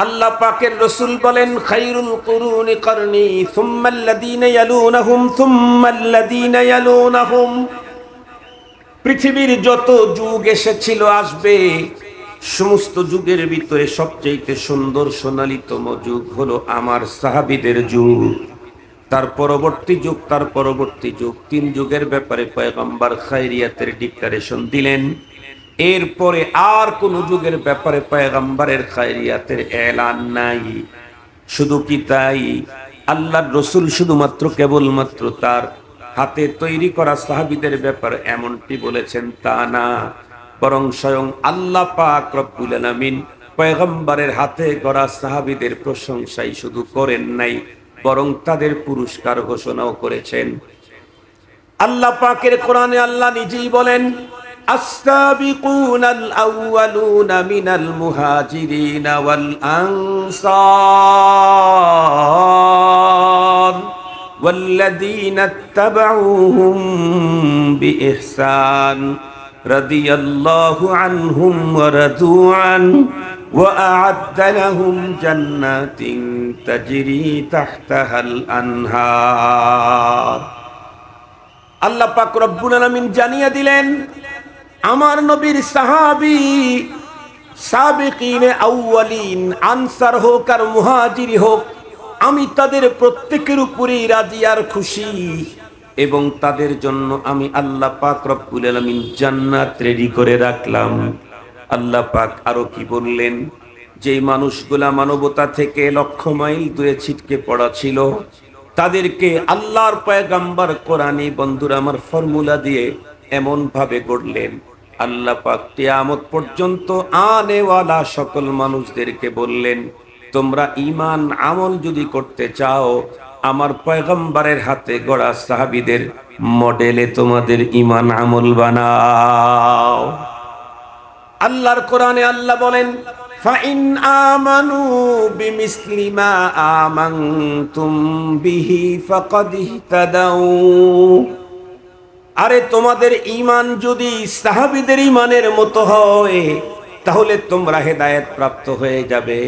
আল্লাহ পাকের রাসূল বলেন, খায়রুল কুরুনি করনি সুম্মাল্লাযীনা ইয়ালুনাহুম সুম্মাল্লাযীনা ইয়ালুনাহুম। পৃথিবীর যত যুগ এসেছিল আসবে, সমস্ত যুগের ভিতরে সবচেয়ে সুন্দর সোনালীতম যুগ হলো আমার সাহাবীদের যুগ। তার পরবর্তী যুগ, তার পরবর্তী যুগ, 3 যুগের ব্যাপারে পয়গম্বর খায়রিয়াতের ডিক্লারেশন দিলেন। এরপরে আর কোন যুগের ব্যাপারে পয়গম্বরের খায়রিয়াতের এলান নাই। শুধু কি তাই, আল্লাহর রাসূল শুধুমাত্র কেবলমাত্র তার হাতে তৈরি করা সাহাবীদের ব্যাপারে এমনটি বলেছেন তা না, বরং স্বয়ং আল্লাহ পাক রব্বুল আলামিন পয়গম্বরের হাতে গড়া সাহাবীদের প্রশংসাই শুধু করেন নাই, বরং তাদের পুরস্কার ঘোষণাও করেছেন। আল্লাহ পাকের কোরআনে আল্লাহ নিজেই বলেন, আস-সাবিকুনাল আউয়ালুনা মিনাল মুহাজিরিনা ওয়াল আনসার ওয়াল্লাযীনা ইত্তাবাউহুম বিইহসান রাদিয়াল্লাহু আনহুম ওয়া রাদু আন ওয়া আ'আদ্দা লাহুম জান্নাতিন তাজরি তাহতাহাল আনহার। আল্লাহ পাক রব্বুল আলামিন জানিয়ে দিলেন, আমার নবীর সাহাবী সাবিকিনে আউয়ালিন, আনসার হোক আর মুহাজির হোক, আমি তাদের প্রত্যেকের উপরেই রাজি আর খুশি, এবং তাদের জন্য আমি আল্লাহ পাক রব্বুল আলামিন জান্নাত রেডি করে রাখলাম। আল্লাহ পাক আরো কি বললেন, যেই মানুষগুলা মানবতা থেকে লক্ষ মাইল দূরে ছিটকে পড়া ছিল, তাদেরকে আল্লাহর পয়গম্বর কোরআনী বন্ধুরা আমার ফর্মুলা দিয়ে এমন ভাবে গড়লেন, আল্লাহ পাক কিয়ামত পর্যন্ত আনেওয়ালা সকল মানুষদেরকে বললেন, তোমরা ঈমান আমল যদি করতে চাও, আমার পয়গম্বরের হাতে গড়া সাহাবীদের মডেলে তোমাদের ঈমান আমল বানাও। আল্লাহর কোরআনে আল্লাহ বলেন, ফাইন আমানু বিমিসলি মা আমানতুম বিহি ফাকাদ ইহতাদাউ। আরে তোমাদের ঈমান যদি সাহাবীদের ঈমানের মতো হয়, তাহলে তোমরা হেদায়েত প্রাপ্ত হয়ে যাবে।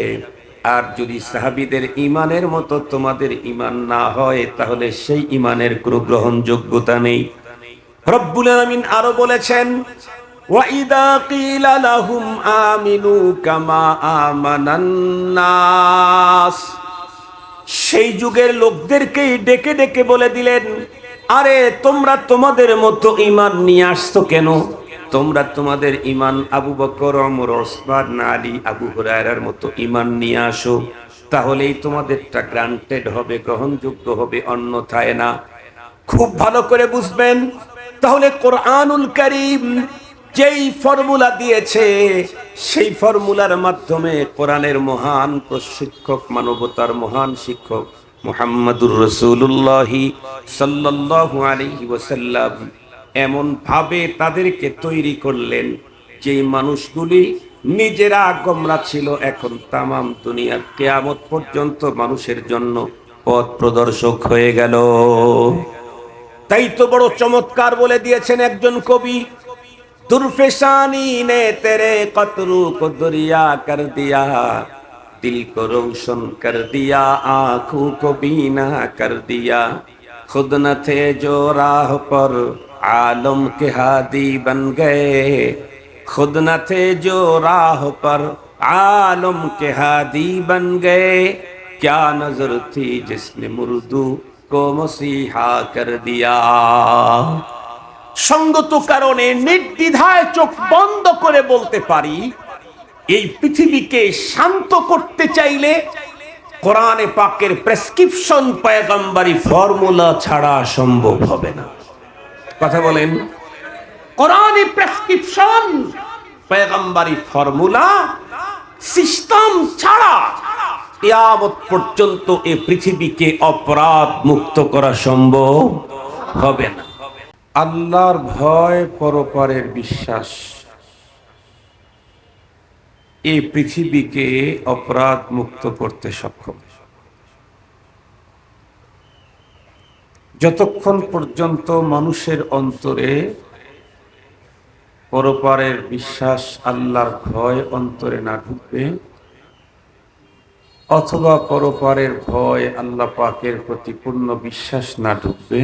আর যদি সাহাবীদের ঈমানের মতো তোমাদের ঈমান না হয়, তাহলে সেই ঈমানের কোনো গ্রহণযোগ্যতা নেই। রব্বুল আলামিন আরো বলেছেন, ওয়াইদা কিলা লাহুম আমিনু কামা আমানান নাস। সেই যুগের লোকদেরকেই ডেকে ডেকে বলে দিলেন, আরে তোমরা তোমাদের মতো ঈমান নিয়ে আসছো কেন? তোমরা তোমাদের ঈমান আবু বকর, ওমর, ওসমান, আলী, আবু হুরায়রার মতো ঈমান নিয়ে আসো, তাহলেই তোমাদেরটা গ্রান্টেড হবে, গ্রহণযোগ্য হবে, অন্যথায় না। খুব ভালো করে বুঝবেন। তাহলে কোরআনুল কারীম যেই ফর্মুলা দিয়েছে, সেই ফর্মুলার মাধ্যমে কোরআনের মহান প্রশিক্ষক, মানবতার মহান শিক্ষক মুহাম্মদুর রাসূলুল্লাহ সাল্লাল্লাহু আলাইহি ওয়াসাল্লাম এমন ভাবে তাদেরকে তৈরি করলেন, যেই মানুষগুলি নিজেরা গোমরা ছিল, এখন তামাম দুনিয়ার কিয়ামত পর্যন্ত মানুষের জন্য পথ প্রদর্শক হয়ে গেল। তাই তো বড় চমৎকার বলে দিয়েছেন একজন কবি, दुर्फेशानी ने तेरे कतरू को दरिया कर दिया, दिल को रोशन कर दिया, आंखों को बीना कर दिया, खुद न थे जो राह पर आलम के हादी बन गए, खुद न थे जो राह पर आलम के हादी बन गए, क्या नजर थी जिसने मुर्दू को मसीहा कर दिया। সঙ্গত কারণে নির্দ্বিধায় চোখ বন্ধ করে বলতে পারি, এই পৃথিবীকে শান্ত করতে চাইলে কোরআনে পাকের প্রেসক্রিপশন, পয়গম্বরী ফর্মুলা ছাড়া সম্ভব হবে না। কথা বলেন, কোরআনে প্রেসক্রিপশন, পয়গম্বরী ফর্মুলা, সিস্টেম ছাড়া কিয়ামত পর্যন্ত এই পৃথিবীকে অপরাধ মুক্ত করা সম্ভব হবে না। আল্লাহর ভয়, পরপারের বিশ্বাস এই পৃথিবীকে অপরাধ মুক্ত করতে সক্ষম। যতক্ষণ পর্যন্ত মানুষের অন্তরে পরপারের বিশ্বাস, আল্লাহর ভয় অন্তরে না ঢুকবে, অথবা পরপারের ভয়, আল্লাহ পাকের প্রতি পূর্ণ বিশ্বাস না ঢুকবে,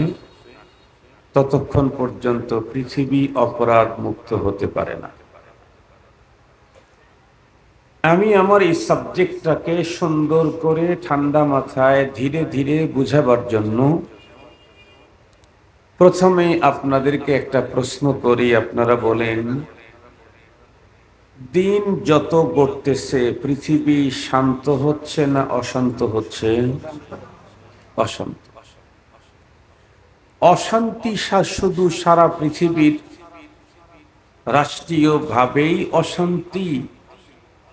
ততক্ষণ পর্যন্ত পৃথিবী অপরাধ মুক্ত হতে পারে না। আমি আমার এই সাবজেক্টটাকে সুন্দর করে ঠান্ডা মাথায় ধীরে ধীরে বুঝাবার জন্য প্রথমে আপনাদেরকে একটা প্রশ্ন করি। আপনারা বলেন, দিন যত গড়তেছে পৃথিবী শান্ত হচ্ছে না অশান্ত হচ্ছে? অশান্ত। অশান্তি শুধু সারা পৃথিবীর রাষ্ট্রীয়ভাবেই অশান্তি,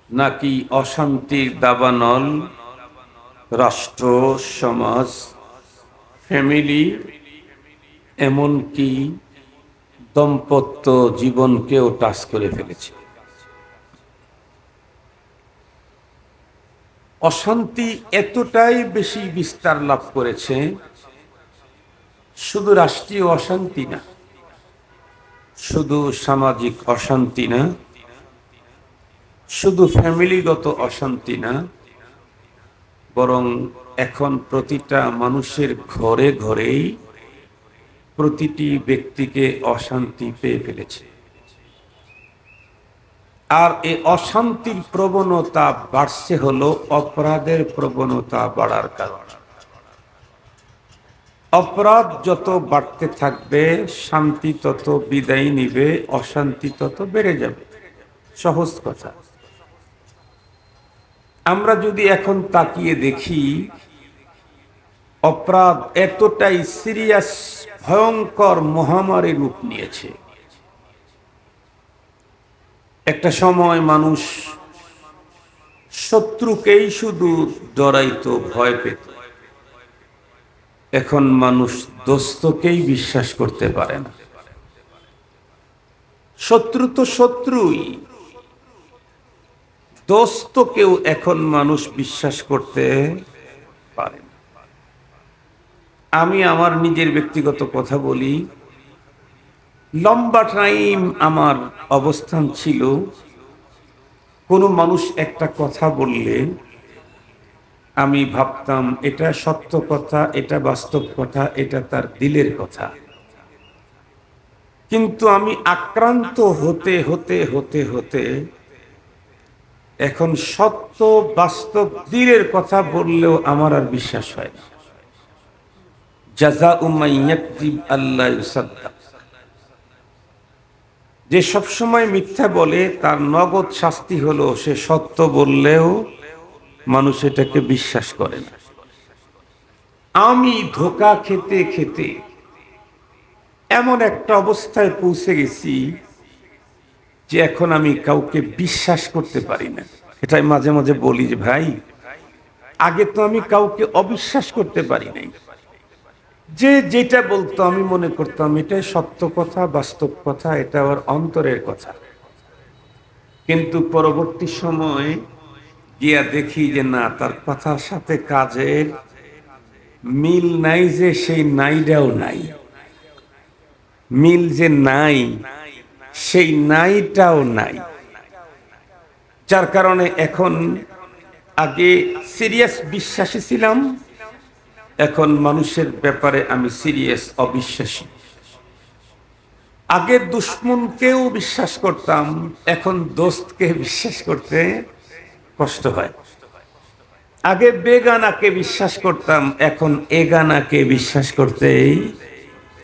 নাকি অশান্তির দাবানল রাষ্ট্র, সমাজ, ফ্যামিলি, এমনকি দাম্পত্য জীবনকেও টাচ করে ফেলেছে? অশান্তি এতটাই বেশি বিস্তার লাভ করেছে, শুধু রাষ্ট্রীয় অশান্তি না, শুধু সামাজিক অশান্তি না, শুধু ফ্যামিলিগত অশান্তি না, বরং এখন প্রতিটা মানুষের ঘরে ঘরেই প্রতিটি ব্যক্তিকে অশান্তি পেয়ে ফেলেছে। আর এই অশান্তির প্রবণতা বাড়ছে হলো অপরাধের প্রবণতা বাড়ার কারণে। অপরাধ যত বাড়তে থাকবে, শান্তি তত বিদায় নিবে, অশান্তি তত বেড়ে যাবে। সহজ কথা। আমরা যদি এখন তাকিয়ে দেখি, অপরাধ এতটাই সিরিয়াস, ভয়ঙ্কর মহামারী রূপ নিয়েছে। একটা সময় মানুষ শত্রুকেই শুধু ডরাইতো, ভয় পেত। এখন মানুষ দোস্তকেই বিশ্বাস করতে পারে না। শত্রু তো শত্রুই, দোস্তকেও এখন মানুষ বিশ্বাস করতে পারে না। আমি আমার নিজের ব্যক্তিগত কথা বলি, লম্বা টাইম আমার অবস্থান ছিল, কোনো মানুষ একটা কথা বললে আমি ভাবতাম এটা সত্য কথা, এটা বাস্তব কথা, এটা তার দিলের কথা। কিন্তু আমি আক্রান্ত হতে হতে হতে হতে এখন সত্য বাস্তব দিলের কথা বললেও আমার আর বিশ্বাস হয় না। জাযাউ মান ইয়াকযিব আল্লা ইউসাদ্দাক। যে সবসময় মিথ্যা বলে তার নগদ শাস্তি হলো সে সত্য বললেও মানুষ এটাকে বিশ্বাস করে না। আমি ধোঁকা খেতে খেতে এমন একটা অবস্থায় পৌঁছে গেছি যে এখন আমি কাউকে বিশ্বাস করতে পারি না। এটাই মাঝে মাঝে বলি যে ভাই, আগে তো আমি কাউকে অবিশ্বাস করতে পারি নাই। যে যেটা বলতো আমি মনে করতাম এটাই সত্য কথা, বাস্তব কথা, এটা ওর অন্তরের কথা। কিন্তু পরবর্তী সময় গিয়া দেখি যে না, তার কথার সাথে কাজের মিল নাই, যে সেই নাইটাও নাই। মিল যে নাই, সেই নাইটাও নাই। যার কারণে এখন আগে সিরিয়াস বিশ্বাসী ছিলাম, এখন মানুষের ব্যাপারে আমি সিরিয়াস অবিশ্বাসী। আগে দুশ্মনকেও বিশ্বাস করতাম, এখন দোস্তকে বিশ্বাস করতে কষ্ট হয়। আগে বেগানাকে বিশ্বাস করতাম, এখন এগানাকে বিশ্বাস করতেই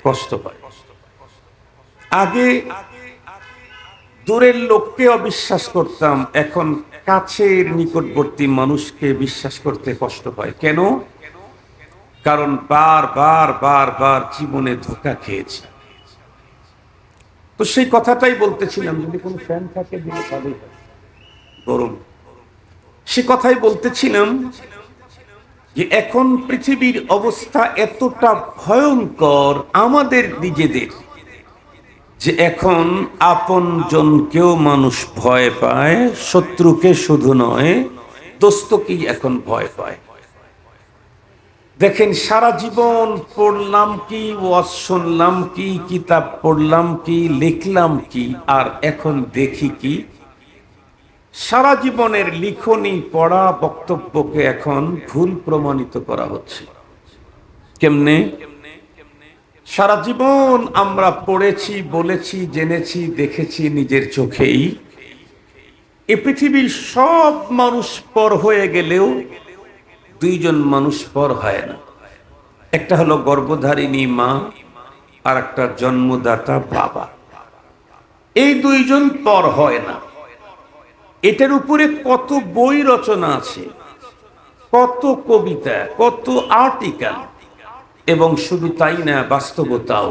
কষ্ট হয়। আগে দূরের লোককে অবিশ্বাস করতাম, এখন কাছের নিকটবর্তী মানুষকে বিশ্বাস করতে কষ্ট হয়। কেন? কারণ বার জীবনে ধোঁকা খেয়েছি। তো সেই কথাটাই বলতেছিলাম, যদি কোনো ফ্যান থাকে দিলে ভালোই হয়, গরম। সে কথাই বলতেছিলাম যে এখন পৃথিবীর অবস্থা এতটা ভয়ঙ্কর আমাদের নিজেদের, যে এখন আপনজনকেও মানুষ ভয় পায়, শত্রুকে শুধু নয়, দোস্তকেই এখন ভয় পায়। দেখেন, সারা জীবন পড়লাম কি, ওয়াজ শুনলাম কি, কিতাব পড়লাম কি, লিখলাম কি, আর এখন দেখি কি, সারা জীবনের লিখনি পড়া বক্তব্যকে এখন ভুল প্রমাণিত করা হচ্ছে। কেমনে? সারা জীবন আমরা পড়েছি, বলেছি, জেনেছি, দেখেছি নিজের চোখেই, এ পৃথিবীর সব মানুষ পর হয়ে গেলেও দুইজন মানুষ পর হয় না। একটা হলো গর্ভধারিণী মা, আর একটা জন্মদাতা বাবা। এই দুইজন পর হয় না। এটার উপরে কত বই রচনা আছে, কত কবিতা, কত আর্টিকেল, এবং শুধু তাই না, বাস্তবতাও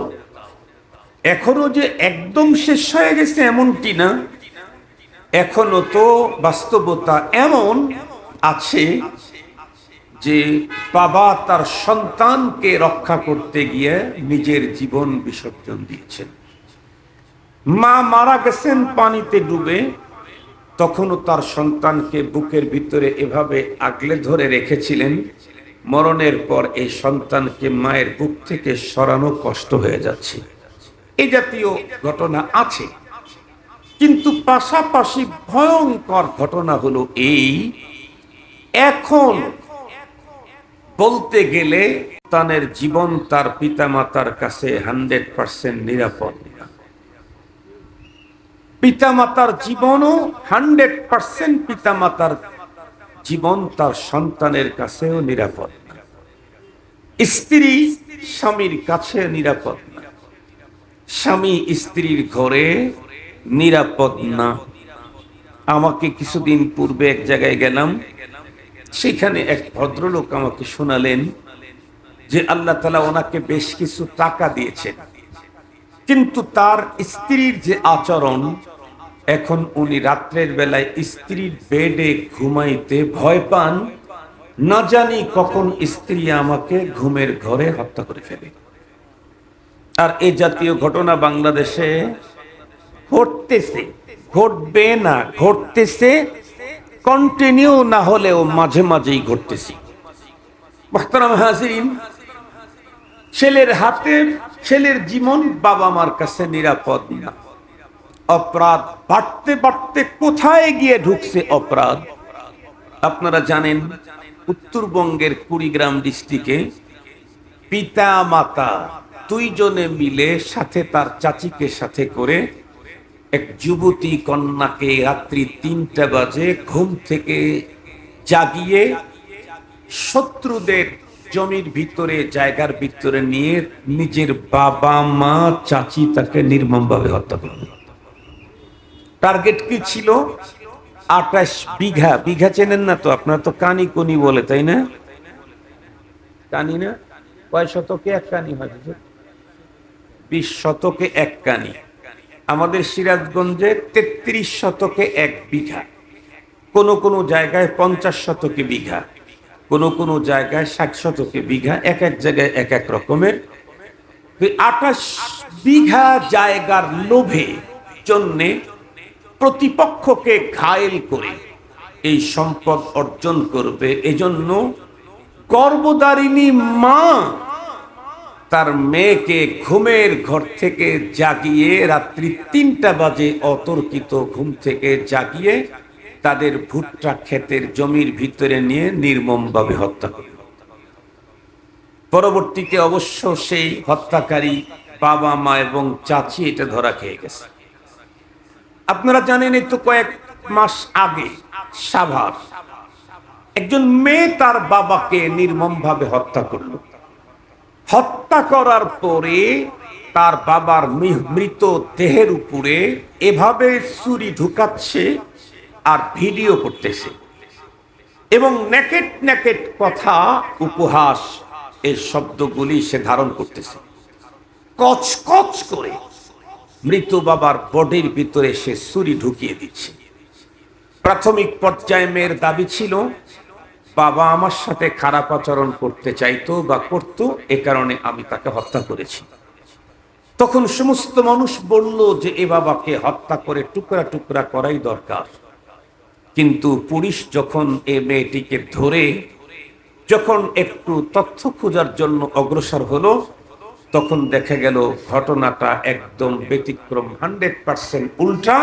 এখনো যে একদম শেষ হয়ে গেছে এমনটি না। এখনো তো বাস্তবতা এমন আছে যে বাবা তার সন্তানকে রক্ষা করতে গিয়ে নিজের জীবন বিসর্জন দিয়েছেন। মা মারা গেছেন পানিতে ডুবে, তখনও তার সন্তানকে বুকের ভিতরে এভাবে আগলে ধরে রেখেছিলেন। মরণের পর এই সন্তানকে মায়ের বুক থেকে সরানো কষ্ট হয়ে যাচ্ছে। এই জাতীয় ঘটনা আছে, কিন্তু পাশাপাশি ভয়ঙ্কর ঘটনা হলো এই, এখন বলতে গেলে সন্তানের জীবন তার পিতামাতার কাছে 100% নিরাপদ না। পিতামাতার জীবনও 100% পিতামাতার জীবন তার সন্তানের কাছেও নিরাপদ না। স্ত্রী স্বামীর কাছে নিরাপদ না, স্বামী স্ত্রীর ঘরে নিরাপদ না। আমাকে কিছুদিন পূর্বে এক জায়গায় গেলাম, সেখানে এক ভদ্রলোক আমাকে শোনালেন যে আল্লাহ তাআলা ওনাকে বেশ কিছু টাকা দিয়েছেন, কিন্তু তার স্ত্রীর যে আচরণ, এখন উনি রাত্রের বেলায় স্ত্রীর বেডে ঘুমাইতে ভয় পান, না জানি কখন স্ত্রী আমাকে ঘুমের ঘরে হত্যা করে ফেলে। আর এই জাতীয় ঘটনা বাংলাদেশে ঘটতেছে, ঘটবে না, ঘটতেছে, কন্টিনিউ না হলেও মাঝে মাঝেই ঘটতেছে। মুহতারাম হাজিরিন, ছেলের হাতে ছেলের জীবন বাবা মার কাছে নিরাপদ না। অপরাধ বাড়তে বাড়তে কোথায় গিয়ে ঢুকছে অপরাধ? আপনারা জানেন, উত্তরবঙ্গের কুড়িগ্রাম ডিস্ট্রিক্টে পিতা মাতা দুইজনে মিলে সাথে তার চাচিকে সাথে করে এক যুবতী কন্যাকে রাত্রি 3টা বাজে ঘুম থেকে জাগিয়ে শত্রুদের জমির ভিতরে, জায়গার ভিতরে নিয়ে নিজের বাবা মা চাচি তাকে নির্মমভাবে হত্যা করল। টার্গেট কি ছিল? 28 বিঘা। বিঘা চেনেন না তো আপনারা? তো কানি কোনি বলে, তাই না? কানি না? কয় শতকে এক কানি হয়? 20 শতকে এক কানি। আমাদের সিরাজগঞ্জে 33 শতকে এক বিঘা, কোন কোন জায়গায় 50 শতকে বিঘা, কোন কোন জায়গায় 60 শতকে বিঘা, এক এক জায়গায় এক এক রকমের। 28 বিঘা জায়গার লোভে জন্যে প্রতিপক্ষকে ঘায়েল করে এই সম্পদ অর্জন করবে, এজন্য গর্ভধারিণী মা তার মেয়েকে ঘুমের ঘর থেকে জাগিয়ে রাত্রি 3টা বাজে অতর্কিত ঘুম থেকে জাগিয়ে তাদের ভুট্টা ক্ষেতের জমির ভিতরে নিয়ে নির্মমভাবে হত্যা করে। পরবর্তীতে অবশ্য সেই হত্যাকারী বাবা মা এবং চাচি এটা ধরা খেয়ে গেছে। আপনারা জানেন, এই তো কয়েক মাস আগে সাভার একজন মেয়ে তার বাবাকে নির্মমভাবে হত্যা করল। হত্যা করার পরে তার বাবার মৃত দেহের উপরে এভাবে ছুরি ঢুকাচ্ছে আর ভিডিও করতেছে, এবং নেকেট নেকেট কথা, উপহাস, এর শব্দগুলি সে ধারণ করতেছে। কচকচ করে মৃত বাবার বডির ভিতরে সে ছুরি ঢুকিয়ে দিচ্ছে। প্রাথমিক পর্যায়ে মেয়ের দাবি ছিল, বাবা আমার সাথে খারাপ আচরণ করতে চাইতো বা করতো, এ কারণে আমি তাকে হত্যা করেছি। তখন সমস্ত মানুষ বলল যে এ বাবাকে হত্যা করে টুকরা টুকরা করাই দরকার। কিন্তু পুলিশ যখন এ মেয়েটিকে ধরে, যখন একটু তথ্য খোঁজার জন্য অগ্রসর হলো, তখন দেখা গেল ঘটনাটা একদম ব্যতিক্রম, 100% উল্টা।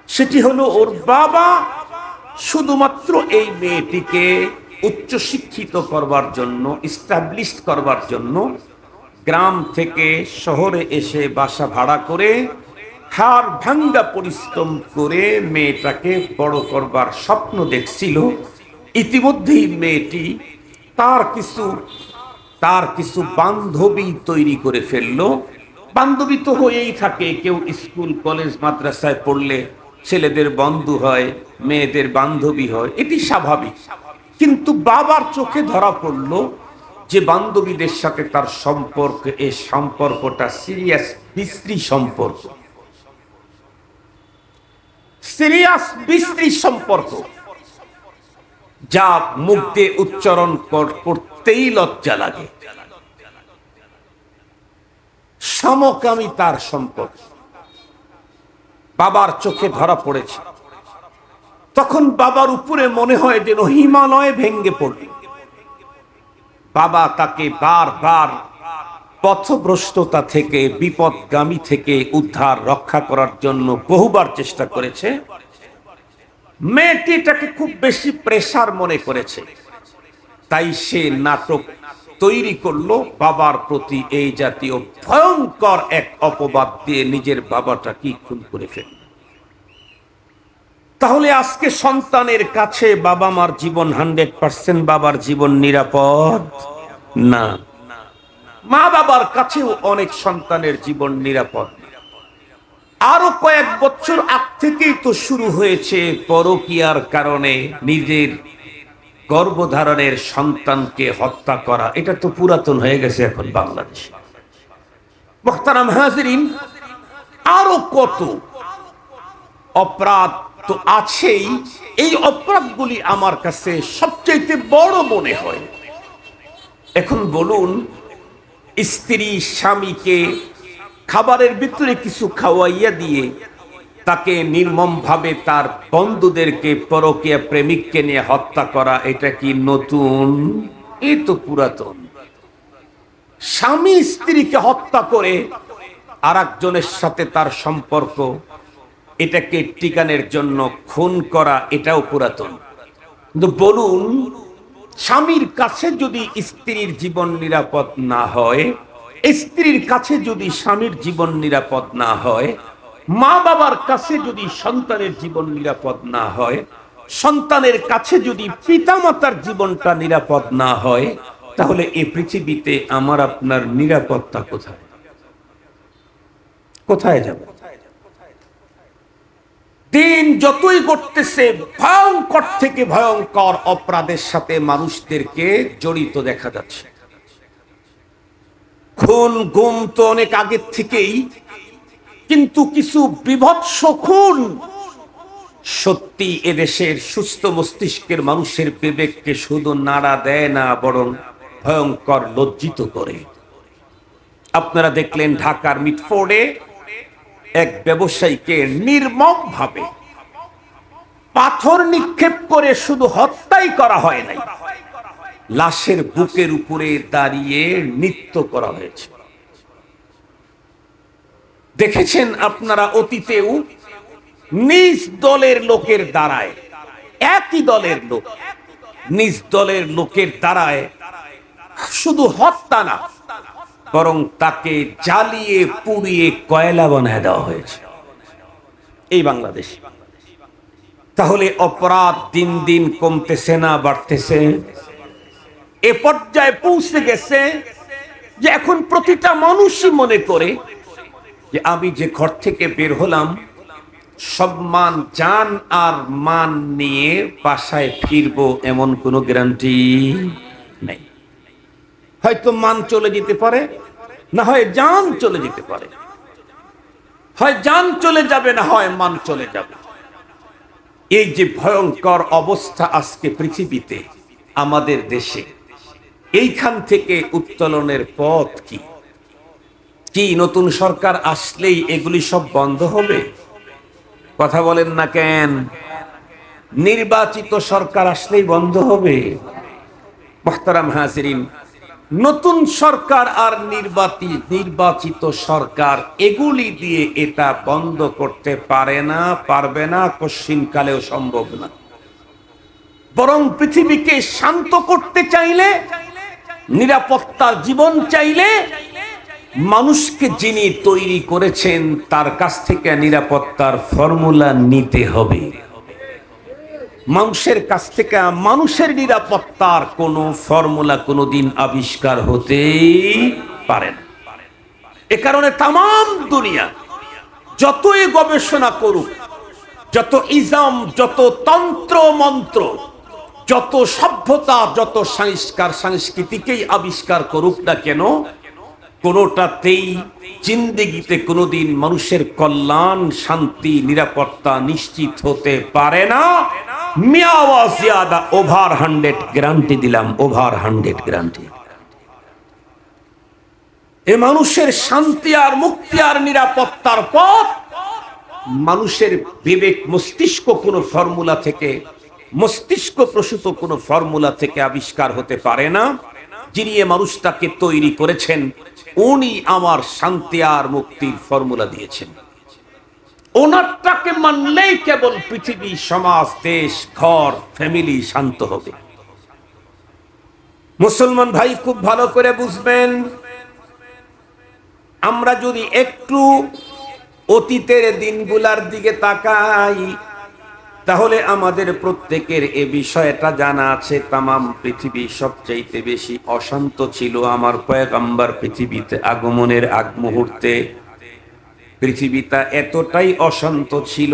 সেটি হলো ওর বাবা শুধুমাত্র এই মেয়েটিকে উচ্চশিক্ষিত করবার জন্য, ইস্টাবলিশড করবার জন্য গ্রাম থেকে শহরে এসে বাসা ভাড়া করে হাড় ভাঙ্গা পরিশ্রম করে মেয়েটাকে বড় করবার স্বপ্ন দেখছিল। ইতিমধ্যেই মেয়েটি তার কিছু বান্ধবী তৈরি করে ফেললো। বান্ধবী তো হয়েই থাকে, কেউ স্কুল কলেজ মাদ্রাসায় পড়লে ছেলেদের বন্ধু হয়, মেয়েদের বান্ধবী হয়, এটি স্বাভাবিক। কিন্তু বাবার চোখে ধরা পড়লো যে বান্ধবীদের সাথে তার সম্পর্ক, এই সম্পর্কটা সিরিয়াস বিশ্রী সম্পর্ক, সিরিয়াস বিশ্রী সম্পর্ক, যা মুখ দিয়ে উচ্চারণ করতেই লজ্জা লাগে। সমকামিতার সম্পর্ক বাবার চোখে ধরা পড়েছে। তখন বাবার উপরে মনে হয় যেন হিমালয় ভেঙ্গে পড়বে। বাবা তাকে বারবার পথভ্রষ্টতা থেকে, বিপদগামী থেকে উদ্ধার রক্ষা করার জন্য বহুবার চেষ্টা করেছে। মেয়েটি তাকে খুব বেশি প্রেসার মনে করেছে, তাই সে নাটক তৈরি করলো বাবার প্রতি এই জাতীয় ভয়ঙ্কর এক অপবাদ দিয়ে নিজের বাবাটাকে খুন করে ফেলল। তাহলে আজকে সন্তানের কাছে বাবা মার জীবন 100% বাবার জীবন নিরাপদ না। মা বাবার কাছেও অনেক সন্তানের জীবন নিরাপদ। আরো কয়েক বছর আগ থেকেই তো শুরু হয়েছে পরকীয়ার কারণে নিজের গর্ভধারণের সন্তানকে হত্যা করা। এটা তো পুরাতন হয়ে গেছে এখন বাংলাদেশে। মুহতারাম হাজিরিন, আরো কত অপরাধ তো আছেই। এই অপরাধগুলি আমার কাছে সবচেয়ে বড় মনে হয়। এখন বলুন, স্ত্রী স্বামীকে খাবারের ভিতরে কিছু খাওয়াইয়া দিয়ে তাকে নির্মমভাবে তার বন্ধুদেরকে, পরকীয়া প্রেমিককে নিয়ে হত্যা করা, এটা কি নতুন? এই তো পুরাতন। স্বামী স্ত্রীকে হত্যা করে আরেকজনের সাথে তার সম্পর্ক, এটাকে টিকানোর জন্য খুন করা, এটাও পুরাতন। কিন্তু বলুন, স্বামীর কাছে যদি স্ত্রীর জীবন নিরাপদ না হয়, স্ত্রীর কাছে যদি স্বামীর জীবন নিরাপদ না হয়, মা বাবার কাছে যদি সন্তানের জীবন নিরাপদ না হয়, সন্তানের কাছে যদি পিতামাতার জীবনটা নিরাপদ না হয়, তাহলে এই পৃথিবীতে আমার আপনার নিরাপত্তা কোথায়? কোথায় যাবে? দিন যতই ঘটতেছে ভয়ঙ্কর থেকে ভয়ঙ্কর অপরাধের সাথে মানুষদেরকে জড়িত দেখা যাচ্ছে। খুন গুম তো অনেক আগের থেকেই, কিন্তু কিছু বিভৎস খুন সত্যি এদেশের সুস্থ মস্তিষ্কের মানুষের বিবেককে শুধু নাড়া দেয় না, বরং ভয়ঙ্কর লজ্জিত করে। আপনারা দেখলেন ঢাকার মিটফোর্ডে এক ব্যবসায়ীকে নির্মমভাবে পাথর নিক্ষেপ করে শুধু হত্যাই করা হয় নাই, লাশের বুকের উপরে দাঁড়িয়ে নৃত্য করা হয়েছে। দেখেছেন আপনারা অতীতেও নিজ দলের লোকের দ্বারায়, একই দলের লোক নিজ দলের লোকের দ্বারায় শুধু হত্যা না, বরং তাকে জ্বালিয়ে পুড়িয়ে কয়লা বানায় দেওয়া হয়েছে এই বাংলাদেশ। তাহলে অপরাধ দিন দিন কমতেছে না বাড়তেছে? এ পর্যায়ে পৌঁছে গেছে যে এখন প্রতিটা মানুষই মনে করে যে আমি যে ঘর থেকে বের হলাম, সম্মান, জান আর মান নিয়ে বাসায় ফিরবো এমন কোনো গ্যারান্টি নেই। হয়তো মান চলে যেতে পারে, না হয় জান চলে যেতে পারে। হয় জান চলে যাবে, না হয় মান চলে যাবে। এই যে ভয়ঙ্কর অবস্থা আজকে পৃথিবীতে, আমাদের দেশে, এইখান থেকে উত্তোলনের পথ কি? কি নতুন সরকার আসলেই এগুলি সব বন্ধ হবে? কথা বলেন না কেন? নির্বাচিত সরকার আসলেই বন্ধ হবে? মুহতারাম হাজিরিন, নতুন সরকার আর নির্বাচিত সরকার এগুলি দিয়ে এটা বন্ধ করতে পারে না, পারবে না, কশ্চিনকালেও সম্ভব না। বরং পৃথিবীকে শান্ত করতে চাইলে, নিরাপত্তার জীবন চাইলে, মানুষকে যিনি তৈরি করেছেন তার কাছ থেকে নিরাপত্তার ফর্মুলা নিতে হবে। মানুষের কাছ থেকে মানুষের নিরাপত্তার কোনো ফর্মুলা কোনোদিন আবিষ্কার হতেই পারে না। এ কারণে তামাম দুনিয়া যতই গবেষণা করুক, যত ইজাম, যত তন্ত্র মন্ত্র, যত সভ্যতা, যত সংস্কার সংস্কৃতিকেই আবিষ্কার করুক না কেন, কোনোটাতেই জিন্দেগিতে কোনোদিন মানুষের কল্যাণ, শান্তি, নিরাপত্তা নিশ্চিত হতে পারে না। ওভার 100 গ্যারান্টি দিলাম, ওভার 100 গ্যারান্টি। এ মানুষের শান্তি আর মুক্তি আর নিরাপত্তার পথ মানুষের বিবেক মস্তিষ্ক কোনো ফর্মুলা থেকে, মস্তিষ্ক প্রসূত কোনো ফর্মুলা থেকে আবিষ্কার হতে পারে না। যিনি এ মানুষটাকে তৈরি করেছেন উনি আমার শান্তি আর মুক্তির ফর্মুলা দিয়েছেন। ওনারটাকে মানলেই কেবল পৃথিবী, সমাজ, দেশ, ঘর, ফ্যামিলি শান্ত হবে। মুসলমান ভাই খুব ভালো করে বুঝবেন, আমরা যদি একটু অতীতের দিনগুলার দিকে তাকাই তাহলে আমাদের প্রত্যেকের এ বিষয়টা জানা আছে। তামাম পৃথিবী সবচাইতে বেশি অশান্ত ছিল আমার পয়গম্বর পৃথিবীতে আগমনের আগ মুহূর্তে। পৃথিবীটা এতটাই অশান্ত ছিল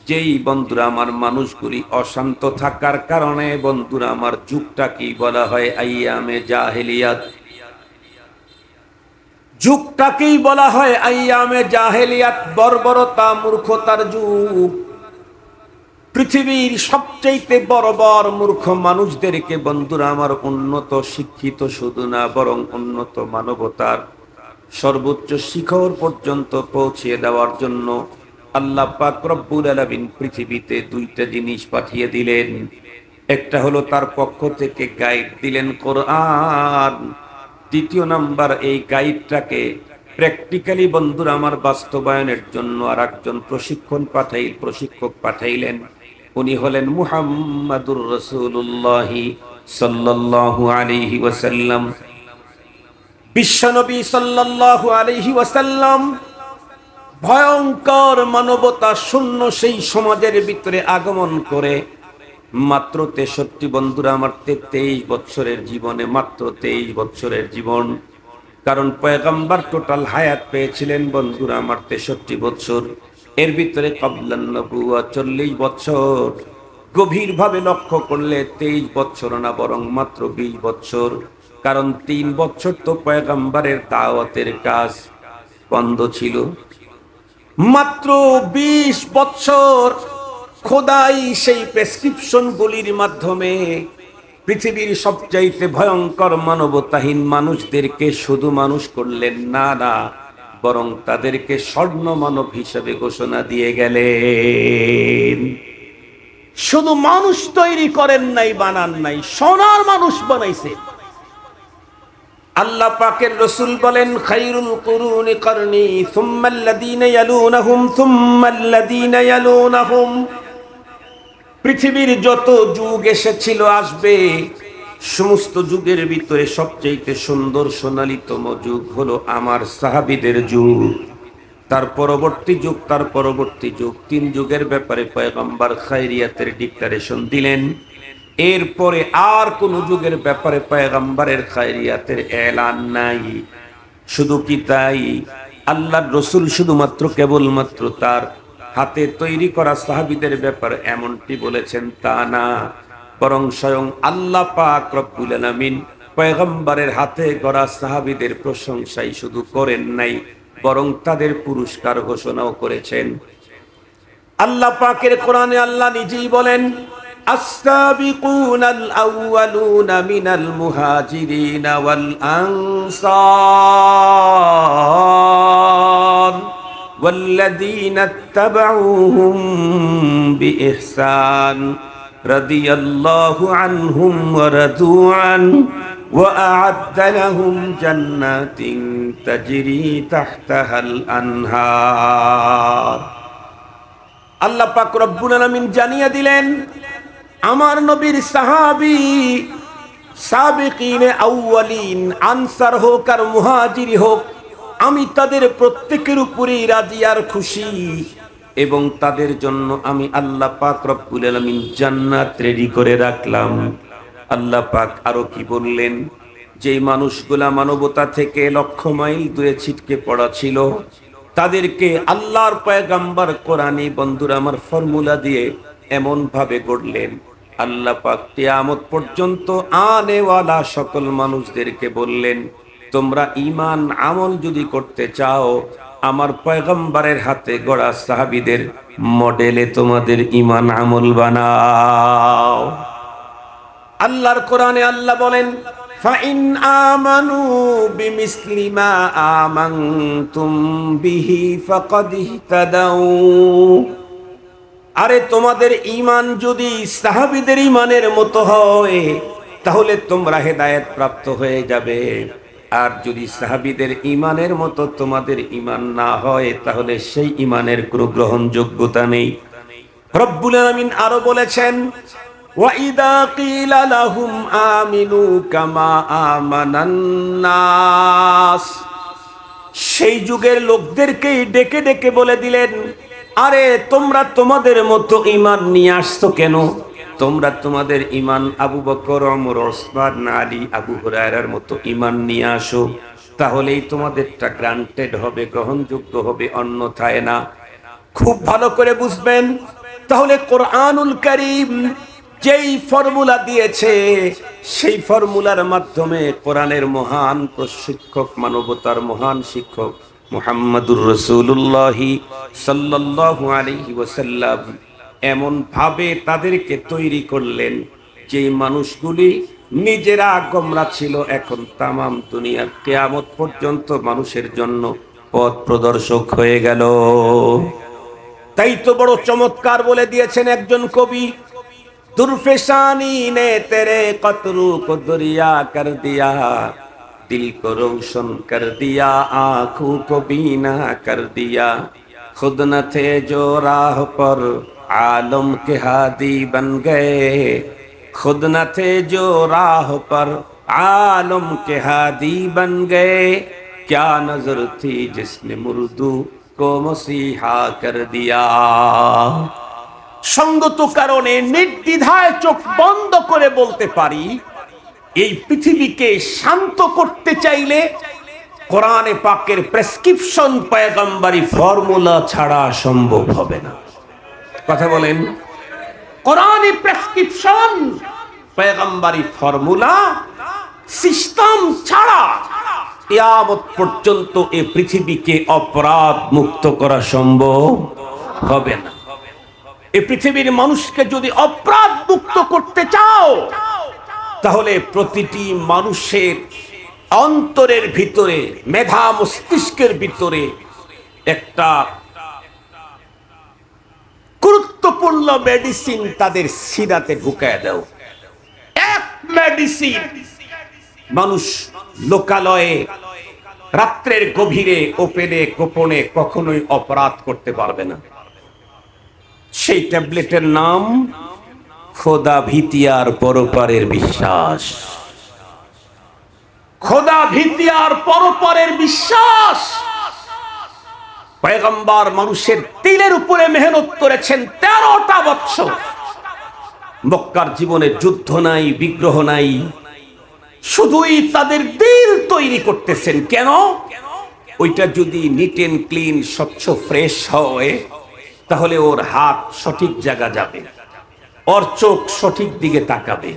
যেই বন্ধুরা আমার মানুষগুলি অশান্ত থাকার কারণে বন্ধুরা আমার যুগটাকেই বলা হয় আইয়ামে জাহেলিয়াত। যুগটাকেই বলা হয় আইয়ামে জাহেলিয়াত, বর্বরতা, মূর্খতার যুগ। পৃথিবীর সবচেয়ে বড় বড় মূর্খ মানুষদেরকে বন্ধুরা আমার উন্নত শিক্ষিত শুধু না, বরং উন্নত মানবতার সর্বোচ্চ শিখর পর্যন্ত পৌঁছে দেওয়ার জন্য আল্লাহ পাক রব্বুল আলামিন পৃথিবীতে দুইটা জিনিস পাঠিয়ে দিলেন। একটা হলো তার পক্ষ থেকে গাইড দিলেন কোরআন, দ্বিতীয় নাম্বার এই গাইডটাকে প্র্যাকটিক্যালি বন্ধুরা আমার বাস্তবায়নের জন্য আর একজন প্রশিক্ষক পাঠাইলেন। উনি হলেন মুহাম্মাদুর রাসূলুল্লাহ সাল্লাল্লাহু আলাইহি ওয়াসাল্লাম। বিশ্বনবী সাল্লাল্লাহু আলাইহি ওয়াসাল্লাম ভয়ঙ্কর মানবতা শূন্য সেই সমাজের ভিতরে আগমন করে মাত্র 63 বন্ধুরা আমার 23 বছরের জীবনে, মাত্র 23 বছরের জীবন। কারণ পয়গম্বর টোটাল হায়াত পেয়েছিলেন বন্ধুরা আমার 63 বছর। এর ভিতরে কবলান নবুয়া 40 বছর। গভীরভাবে লক্ষ্য করলে 23 বছর না, বরং মাত্র 20 বছর। কারণ 3 বছর তো পয়গম্বরের দাওয়াতের কাজ বন্ধ ছিল। মাত্র 20 বছর খোদাই সেই প্রেসক্রিপশন গুলির মাধ্যমে পৃথিবীর সবচাইতে ভয়ঙ্কর মানবতাহীন মানুষদেরকে শুধু মানুষ করলেন না, বরং তাদেরকে স্বর্ণ মানব হিসেবে ঘোষণা দিয়ে গেলেন। শুধু মানুষ তৈরি করেন নাই, বানান নাই, সোনার মানুষ বানাইছে। আল্লাহ পাকের রাসূল বলেন খায়রুল কুরুনি করনি সুম্মাল্লাযীনা ইয়ালুনাহুম সুম্মাল্লাযীনা ইয়ালুনাহুম। পৃথিবীর যত যুগ এসেছিল, আসবে, সমস্ত যুগের ভিতরে সবচেয়ে সুন্দর সোনালীতম যুগ হলো আমার সাহাবীদের যুগ। তার পরবর্তী যুগ, তার পরবর্তী যুগ, 3 যুগের ব্যাপারে পয়গম্বর খায়রিয়াতের ডিক্লারেশন দিলেন। এরপরে আর কোন যুগের ব্যাপারে পয়গম্বরের খায়রিয়াতের এলান নাই। শুধু কি তাই, আল্লাহর রাসূল শুধুমাত্র কেবলমাত্র তার হাতে তৈরি করা সাহাবীদের ব্যাপারে এমনটি বলেছেন তা না, বরং স্বয়ং আল্লাহ পাক রব্বুল আলামিন পয়গম্বরের হাতে গড়া সাহাবীদের প্রশংসাই শুধু করেন নাই, বরং তাদের পুরস্কার ঘোষণাও করেছেন। আল্লাহ পাকের কোরআনে আল্লাহ নিজেই বলেন আস-সাবিকুনাল আউয়ালুনা মিনাল মুহাজিরিনা ওয়াল আনসার ওয়াল্লাযীনা ইত্তাবাউহুম বিইহসান রাদিয়াল্লাহু আনহুম ওয়া রাদু আন وأعد لهم جنات تجري تحتها الأنهار আল্লাহ পাক রব্বুল আলামিন জানিয়ে দিলেন আমার নবীর সাহাবী সাবিকিনে আউয়ালিন আনসার হোক আর মুহাজির হোক আমি তাদের প্রত্যেকের উপরেই রাজি আর খুশি এবং তাদের জন্য আমি আল্লাহ পাক রব্বুল আলামিন জান্নাত রেডি করে রাখলাম। আল্লাহ পাক আরো কি বললেন, যে মানুষগুলা মানবতা থেকে লক্ষ মাইল দূরে ছিটকে পড়া ছিল তাদেরকে আল্লাহর পয়গম্বর কোরআনী বন্ধুরা আমার ফর্মুলা দিয়ে এমন ভাবে গড়লেন, আল্লাহ পাক কিয়ামত পর্যন্ত আনেওয়ালা সকল মানুষদেরকে বললেন তোমরা ঈমান আমল যদি করতে চাও আমার পয়গম্বরের হাতে গড়া সাহাবীদের মডেলে তোমাদের ঈমান আমল বানাও। আল্লাহর কোরআনে আল্লাহ বলেন ফাইন আমানু বিমিসলি মা আমানতুম বিহি ফাকাদ ইহতাদাউ, আরে তোমাদের ঈমান যদি সাহাবীদের ঈমানের মতো হয় তাহলে তোমরা হেদায়েত প্রাপ্ত হয়ে যাবে, আর যদি সাহাবীদের ঈমানের মতো তোমাদের ঈমান না হয় তাহলে সেই ঈমানের কোনো গ্রহণযোগ্যতা নেই। রব্বুল আলামিন আরো বলেছেন ওয়াইদা কিলা লাহুম আমিনু কামা আমানান নাস, সেই যুগের লোকদেরকেই ডেকে ডেকে বলে দিলেন আরে তোমরা তোমাদের মতো ঈমান নিয়ে আসছো কেন, তোমরা তোমাদের ঈমান আবু বকর ওমর ওসমান আলী আবু হুরায়রার মতো ঈমান নিয়ে আসো, তাহলেই তোমাদেরটা গ্রান্টেড হবে, গ্রহণযোগ্য হবে, অন্যথায় না। খুব ভালো করে বুঝবেন, তাহলে কোরআনুল কারীম যেই ফর্মুলা দিয়েছে সেই ফর্মুলার মাধ্যমে কোরআনের মহান প্রশিক্ষক মানবতার মহান শিক্ষক মুহাম্মদুর রাসূলুল্লাহ সাল্লাল্লাহু আলাইহি ওয়াসাল্লাম এমন ভাবে তাদেরকে তৈরি করলেন যে মানুষগুলি নিজেরা গোমরা ছিল, এখন তামাম দুনিয়ার কিয়ামত পর্যন্ত মানুষের জন্য পথ প্রদর্শক হয়ে গেল। তাই তো বড় চমৎকার বলে দিয়েছেন একজন কবি, दुर्फेशानी ने तेरे कतरू को दरिया कर दिया, दिल को रोशन कर दिया, आंखों को बीना कर दिया, खुद न थे जो राह पर आलम के हादी बन गए, खुद न थे जो राह पर आलम के हादी बन गए, क्या नजर थी जिसने मुर्दू को मसीहा कर दिया। সঙ্গত কারণে নির্দ্বিধায় চোখ বন্ধ করে বলতে পারি এই পৃথিবীকে শান্ত করতে চাইলে কোরআনে পাকের প্রেসক্রিপশন পয়গম্বরী ফর্মুলা ছাড়া সম্ভব হবে না। কথা বলেন, কোরআনে প্রেসক্রিপশন পয়গম্বরী ফর্মুলা সিস্টেম ছাড়া কিয়ামত পর্যন্ত এই পৃথিবীকে অপরাধ মুক্ত করা সম্ভব হবে না। এই পৃথিবীর মানুষকে যদি অপরাধ মুক্ত করতে চাও তাহলে প্রতিটি মানুষের অন্তরের ভিতরে মেধা মস্তিষ্কের ভিতরে একটা গুরুত্বপূর্ণ মেডিসিন তাদের সিনাতে ঢুকায় দাও। এক মেডিসিন মানুষ লোকালয়ে রাত্রের গভীরে ওপেনে গোপনে কখনোই অপরাধ করতে পারবে না। সেই ট্যাবলেটের নাম খোদা ভীতি আর পরপারের বিশ্বাস। খোদা ভীতি আর পরপারের বিশ্বাস। পয়গম্বর মানুষের দিলের উপরে মেহনত করেছেন 13টা বছর। মক্কার জীবনে যুদ্ধ নাই, বিগ্রহ নাই, শুধুই তাদের দিল তৈরি করতেছেন। কেন? ওইটা যদি নিট এন্ড ক্লিন স্বচ্ছ ফ্রেশ হয় তাহলে ওর হাত সঠিক জায়গা যাবে, ওর চোখ সঠিক দিকে তাকাবে,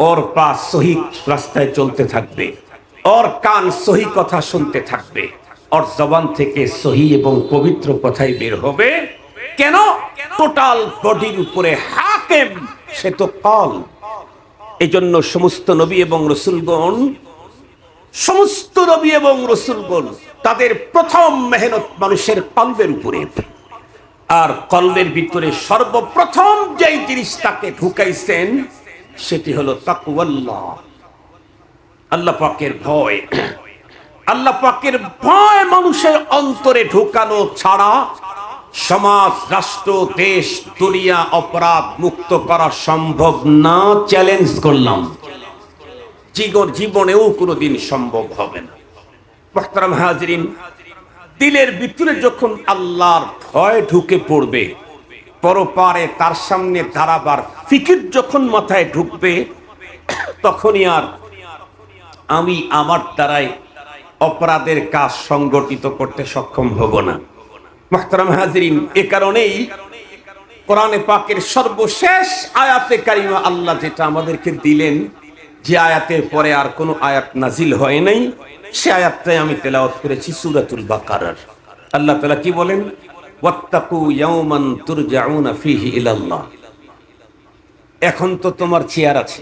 ওর পা সহি রাস্তায় চলতে থাকবে, ওর কান সহি কথা শুনতে থাকবে, ওর জবান থেকে সহি এবং পবিত্র কথাই বের হবে। কেন? টোটাল বডির উপরে হাকিম সে তো কল। এই জন্য সমস্ত নবী এবং রসুলগণ তাদের প্রথম মেহনত মানুষের কলবের উপরে। আর কলবের ভিতরে সর্বপ্রথম যেই জিনিসটাকে ঢুকাইছেন সেটি হলো তাকওয়াল্লাহ। আল্লাহ পাকের ভয়, আল্লাহ পাকের ভয় মানুষের অন্তরে ঢুকানো ছাড়া সমাজ, রাষ্ট্র, দেশ, দুনিয়া অপরাধ মুক্ত করা সম্ভব না। চ্যালেঞ্জ করলাম, জীবনেও কোনোদিন সম্ভব হবে না। মুহতারাম হাজিরিন, দিলের ভিতরে যখন আল্লাহর ভয় ঢুকে পড়বে, পরপারে তার সামনে দাঁড়াবার ফিকির যখন মাথায় ঢুকবে, তখনই আর আমি আমার দ্বারাই অপরাধের কাজ সংগঠিত করতে সক্ষম হব না। মুহতারাম হাজিরিন, এ কারণেই কোরআনে পাকের সর্বশেষ আয়াতে কারিমা আল্লাহ যেটা আমাদেরকে দিলেন, যে আয়াতের পরে আর কোনো আয়াত নাজিল হয় নাই, সে আয়াতটাই আমি তেলাওয়াত করেছি সূরাতুল বাকারার। আল্লাহ তাআলা কি বলেন? ওয়াত্তাকু ইয়াওমান তুরজাউনা ফীহি ইলাল্লাহ। এখন তো তোমার চেয়ার আছে,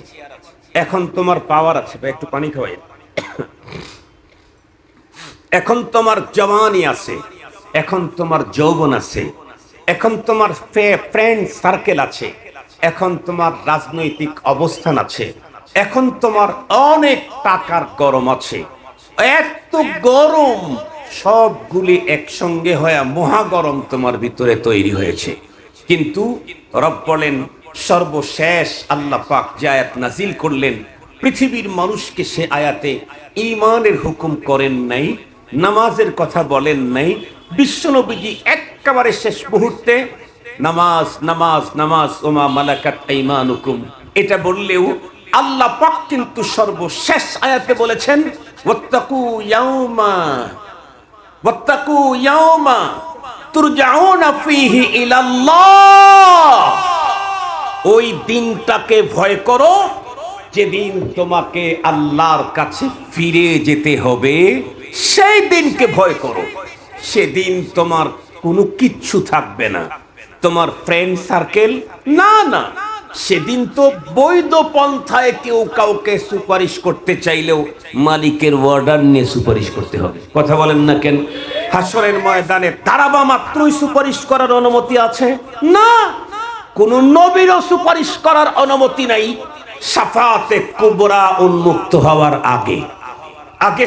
এখন তোমার পাওয়ার আছে, বা একটু পানি খাওয়াই, এখন তোমার জওয়ানি আছে, এখন তোমার যৌবন আছে, এখন তোমার ফ্রেন্ড সার্কেল আছে, এখন তোমার রাজনৈতিক অবস্থান আছে, এখন তোমার অনেক টাকার গরম আছে। এত গরম সবগুলি একসঙ্গে হয়ে মহাগরম তোমার ভিতরে তৈরি হয়েছে। কিন্তু রব বলেন, সর্বশেষ আল্লাহ পাক যে আয়াত নাজিল করলেন, পৃথিবীর মানুষকে সে আয়াতে ঈমানের হুকুম করেন নাই, নামাজের কথা বলেন নাই। বিশ্বনবীজি একেবারে শেষ মুহূর্তে নামাজ নামাজ নামাজ ওমা মালাকাত আইমানুকুম এটা বললেও আল্লাহ পাক কিন্তু সর্বশেষ আয়াতে বলেছেন ওয়াত্তাকু ইয়াওমা তুরজাউনা ফীহি ইলাল্লাহ। ওই দিনটাকে ভয় করো যেদিন তোমাকে আল্লাহর কাছে ফিরে যেতে হবে, সেই দিনকে ভয় করো। সেদিন তোমার কোনো কিচ্ছু থাকবে না, তোমার ফ্রেন্ড সার্কেল না, না, সেদিন তো বৈধ পন্থায় কেউ কাউকে সুপারিশ করতে চাইলেও মালিকের অর্ডার নিয়ে সুপারিশ করতে হবে। কথা বলেন না কেন? হাসরের ময়দানে দাঁড়াবা মাত্রই সুপারিশ করার অনুমতি আছে না, কোন নবীরও সুপারিশ করার অনুমতি নাই। শাফাআতে কুবরা উন্মুক্ত হওয়ার আগে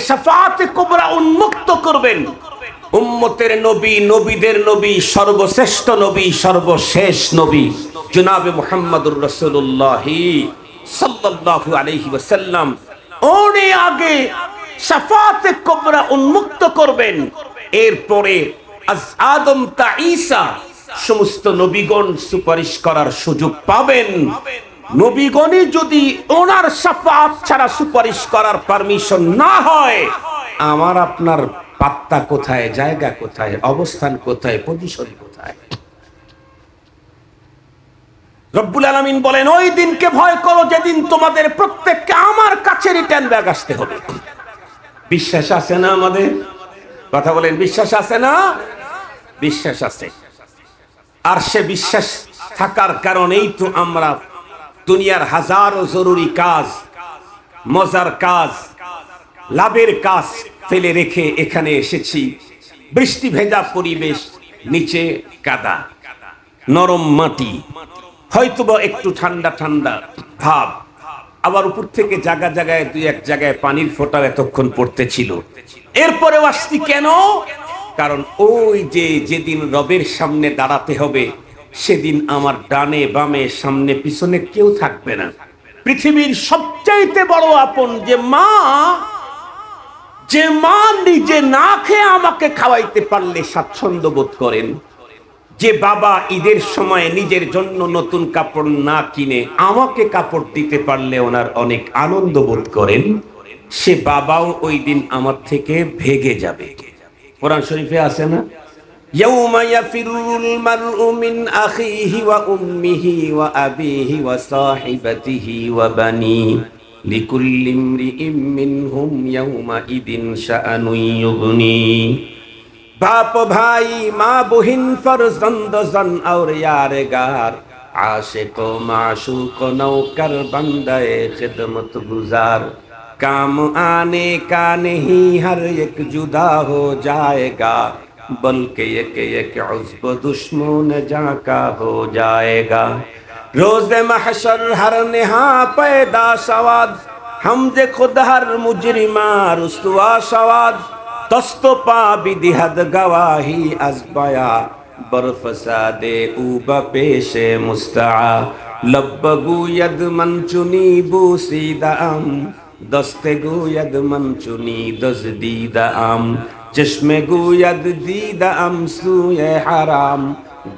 শাফাআতে কুবরা উন্মুক্ত করবেন উম্মতের নবী, নবীদের নবী, সর্বশ্রেষ্ঠ নবী, সর্বশেষ নবী জনাবে মুহাম্মদুর রাসূলুল্লাহ সাল্লাল্লাহু আলাইহি ওয়াসাল্লাম। ওনে আগে শাফাআতে কুবরা উন্মুক্ত করবেন। এরপরে আদম তা ঈসা সমস্ত নবীগণ সুপারিশ করার সুযোগ পাবেন। নবীগণই যদি ওনার শাফাআত ছাড়া সুপারিশ করার পারমিশন না হয়, আমার আপনার পাত্তা কোথায়, জায়গা কোথায়, অবস্থান কোথায়, পজিশন কোথায়? রব্বুল আলামিন বলেন, ওই দিনকে ভয় করো যেদিন তোমাদের প্রত্যেককে আমার কাছে রিটার্ন ব্যাক আসতে হবে। বিশ্বাস আছে না আমাদের? কথা বলেন, বিশ্বাস আছে না? বিশ্বাস আছে। আর সে বিশ্বাস থাকার কারণেই তো আমরা দুনিয়ার হাজারো জরুরি কাজ, মজার কাজ, লাভের কাজ ফেলে রেখে এখানে এসেছি। বৃষ্টি ভেজা পরিবেশ, নিচে কাদা, নরম মাটি, হয়তোবা একটু ঠান্ডা ঠান্ডা ভাব, আবার উপর থেকে জায়গায় জায়গায় দুই এক জায়গায় পানির ফোঁটা এতক্ষণ পড়তেছিল। এরপরেও আসছি কেন? কারণ ওই যে যেদিন রবের সামনে দাঁড়াতে হবে, সেদিন আমার ডানে বামে সামনে পিছনে কেউ থাকবে না। পৃথিবীর সবচাইতে বড় আপন যে মা নিজে না খেয়ে আমাকে খাওয়াইতে পারলে স্বাচ্ছন্দ্য বোধ করেন, যে বাবা ঈদের সময় নিজের জন্য নতুন কাপড় না কিনে আমাকে কাপড় দিতে পারলে ওনার অনেক আনন্দ বোধ করেন, সে বাবাও ওই দিন আমার থেকে ভেগে যাবে। কোরআন শরীফে আছে না, ইয়াউমা ইয়াফিরুল মারউ মিন আখিহি ওয়া উম্মিহি ওয়া আবিহি ওয়া সাহিবাতিহি ওয়া বানিহি লিকুল্লি ইমরিইম মিনহুম ইয়াউমা ইদিন শাআনুন ইউগনি। বাপ ভাই, মা বহিন, ফরজন্দ জন और यारगार, आशिक माशूक नौकर बंदे खिदमत गुजार, काम आने का नहीं हर एक जुदा हो जाएगा, बल्कि एक एक उज़्ब दुश्मन जाका हो जाएगा। रोज़े महशर हर नेहा पैदा शवाद, হামজে খোদার মুজরিমা রুসুয়া সওয়াদ দস্ত পা বিদিহাদ গওয়াহি আজবায়া বরফসাদে উবা পেশে মুস্তা লব্ব গুয়দ মনচুনি বুসিদাম দস্তে গুয়দ মনচুনি দজদিদাম চশমে গুয়দ দিদাম সুয়ে হারাম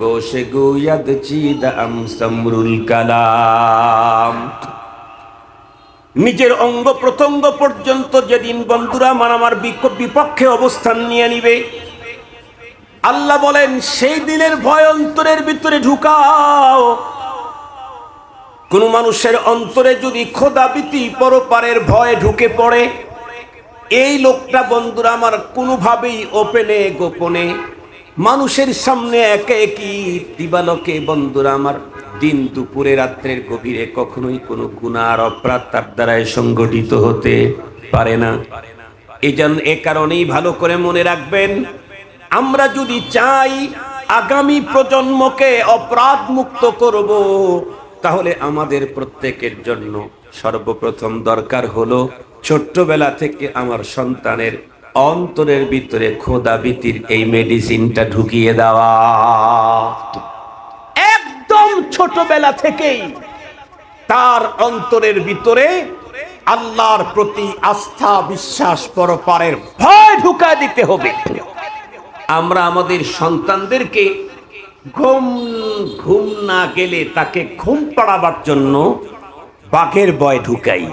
গোশে গুয়দ চিদাম সমরুল কালাম। নিজের অঙ্গ প্রত্যঙ্গ পর্যন্ত যেদিন বন্ধুরা আমার বিপক্ষে অবস্থান নিয়ে নিবে, আল্লাহ বলেন সেই দিনের ভয় অন্তরের ভিতরে ঢুকাও। কোন মানুষের অন্তরে যদি খোদাভীতি পরপারের ভয় ঢুকে পড়ে, এই লোকটা বন্ধুরা আমার কোনোভাবেই ওপেনে গোপনে মানুষের সামনে একে একই দিবালোকে বন্ধুরা আমার দিন দুপুরে রাত্রের গভীরে কখনোই কোনো গুনাহ অপরাধ তার দ্বারাই সংগঠিত হতে পারে না। এ কারণেই ভালো করে মনে রাখবেন, আমরা যদি চাই আগামী প্রজন্মকে অপরাধ মুক্ত করব, তাহলে আমাদের প্রত্যেকের জন্য সর্বপ্রথম দরকার হলো ছোট্টবেলা থেকে আমার সন্তানের অন্তরের ভিতরে খোদাভীতির এই মেডিসিনটা ঢুকিয়ে দেওয়া। একদম ছোটবেলা থেকেই তার অন্তরের ভিতরে আল্লাহর প্রতি আস্থা বিশ্বাস পরপারের ভয় ঢুকায় দিতে হবে। আমরা আমাদের সন্তানদেরকে ঘুম না গেলে তাকে ঘুম পাড়াবার জন্য বাঘের ভয় ঢুকাই,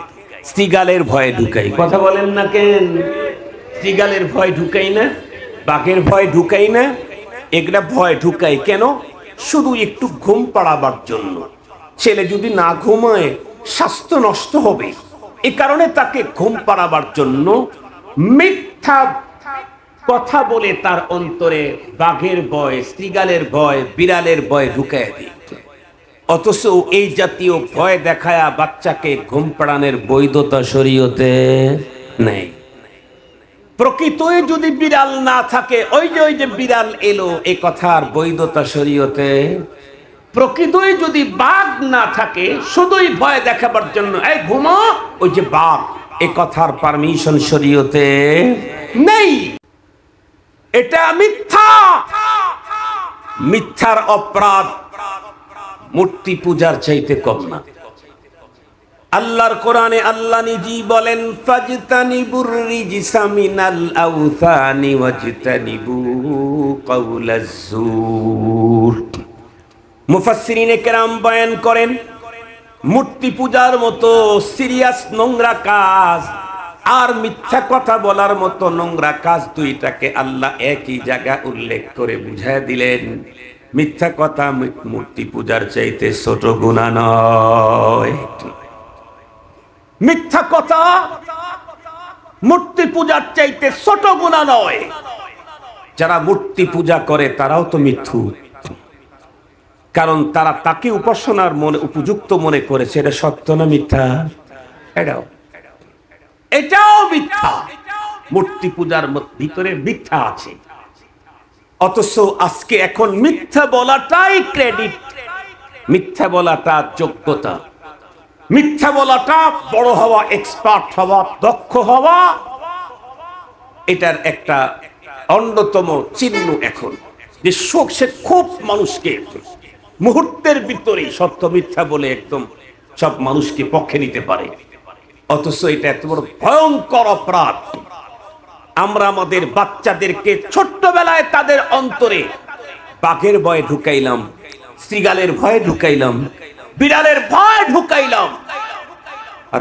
শ্রীগালের ভয় ঢুকাই। কথা বলেন না কেন? শ্রীগালের ভয় ঢুকাই না, বাঘের ভয় ঢুকাই না, এগুলা ভয় ঢুকাই কেন? শুধু একটু ঘুম পাড়াবার জন্য। ছেলে যদি না ঘুমায় স্বাস্থ্য নষ্ট হবে, এ কারণে তাকে ঘুম পাড়াবার জন্য মিথ্যা কথা বলে তার অন্তরে বাঘের ভয়, শ্রীগালের ভয়, বিড়ালের ভয় ঢুকায় দিই। অথচ এই জাতীয় ভয় দেখায়া বাচ্চাকে ঘুম পাড়ানোর বৈধতা শরীয়তে নেই। প্রকৃতই যদি বিড়াল না থাকে, ওই যে বিড়াল এলো, এ কথার বৈধতা শরীয়তে। প্রকৃতই যদি বাঘ না থাকে, শুধুই ভয় দেখাবার জন্য এই ঘুমো, ওই যে বাঘ, এ কথার পারমিশন শরীয়তে নেই। এটা মিথ্যা। মিথ্যার অপরাধ মূর্তি পূজার চাইতে কম না। আল্লাহর কোরআনে আল্লাহ নিজেই বলেন, ফাজতানিবুর রিজসা মিনাল আওথানি ওয়াজতানিবু কাওলাজ যুর। মুফাসসিরিনে কেরাম বয়ান করেন, মূর্তি পূজার মতো সিরিয়াস নোংরা কাজ আর মিথ্যা কথা বলার মতো নোংরা কাজ, দুইটাকে আল্লাহ একই জায়গা উল্লেখ করে বুঝায় দিলেন। মিথ্যা কথা মূর্তি পূজার চাইতে ছোট গুনাহ নয়। মিথ্যা কথা মূর্তি পূজার চাইতে ছোট গুনাহ নয়। যারা মূর্তি পূজা করে তারাও তো মিথ্যু, কারণ তারা তাকে উপাসনার মনে উপযুক্ত মনে করেছে। এটা সত্য না মিথ্যা? এটাও মিথ্যা। মূর্তি পূজার ভিতরে মিথ্যা আছে। অথচ আজকে এখন মিথ্যা বলাটাই ক্রেডিট, মিথ্যা বলাটা যোগ্যতা, মিথ্যা বলাটা বড় হওয়া, এক্সপার্ট হওয়া, দক্ষ হওয়া, এটার একটা অন্যতম চিহ্ন এখন। যে সে খুব মানুষকে মুহূর্তের ভিতরে সত্য মিথ্যা বলে একদম সব মানুষকে পক্ষে নিতে পারে। অথচ এটা এত বড় ভয়ঙ্কর অপরাধ। আমরা আমাদের বাচ্চাদেরকে ছোট্টবেলায় তাদের অন্তরে বাঘের ভয় ঢুকাইলাম, শ্রীগালের ভয় ঢুকাইলাম, বিড়ালের ভয় ঢুকাইলাম,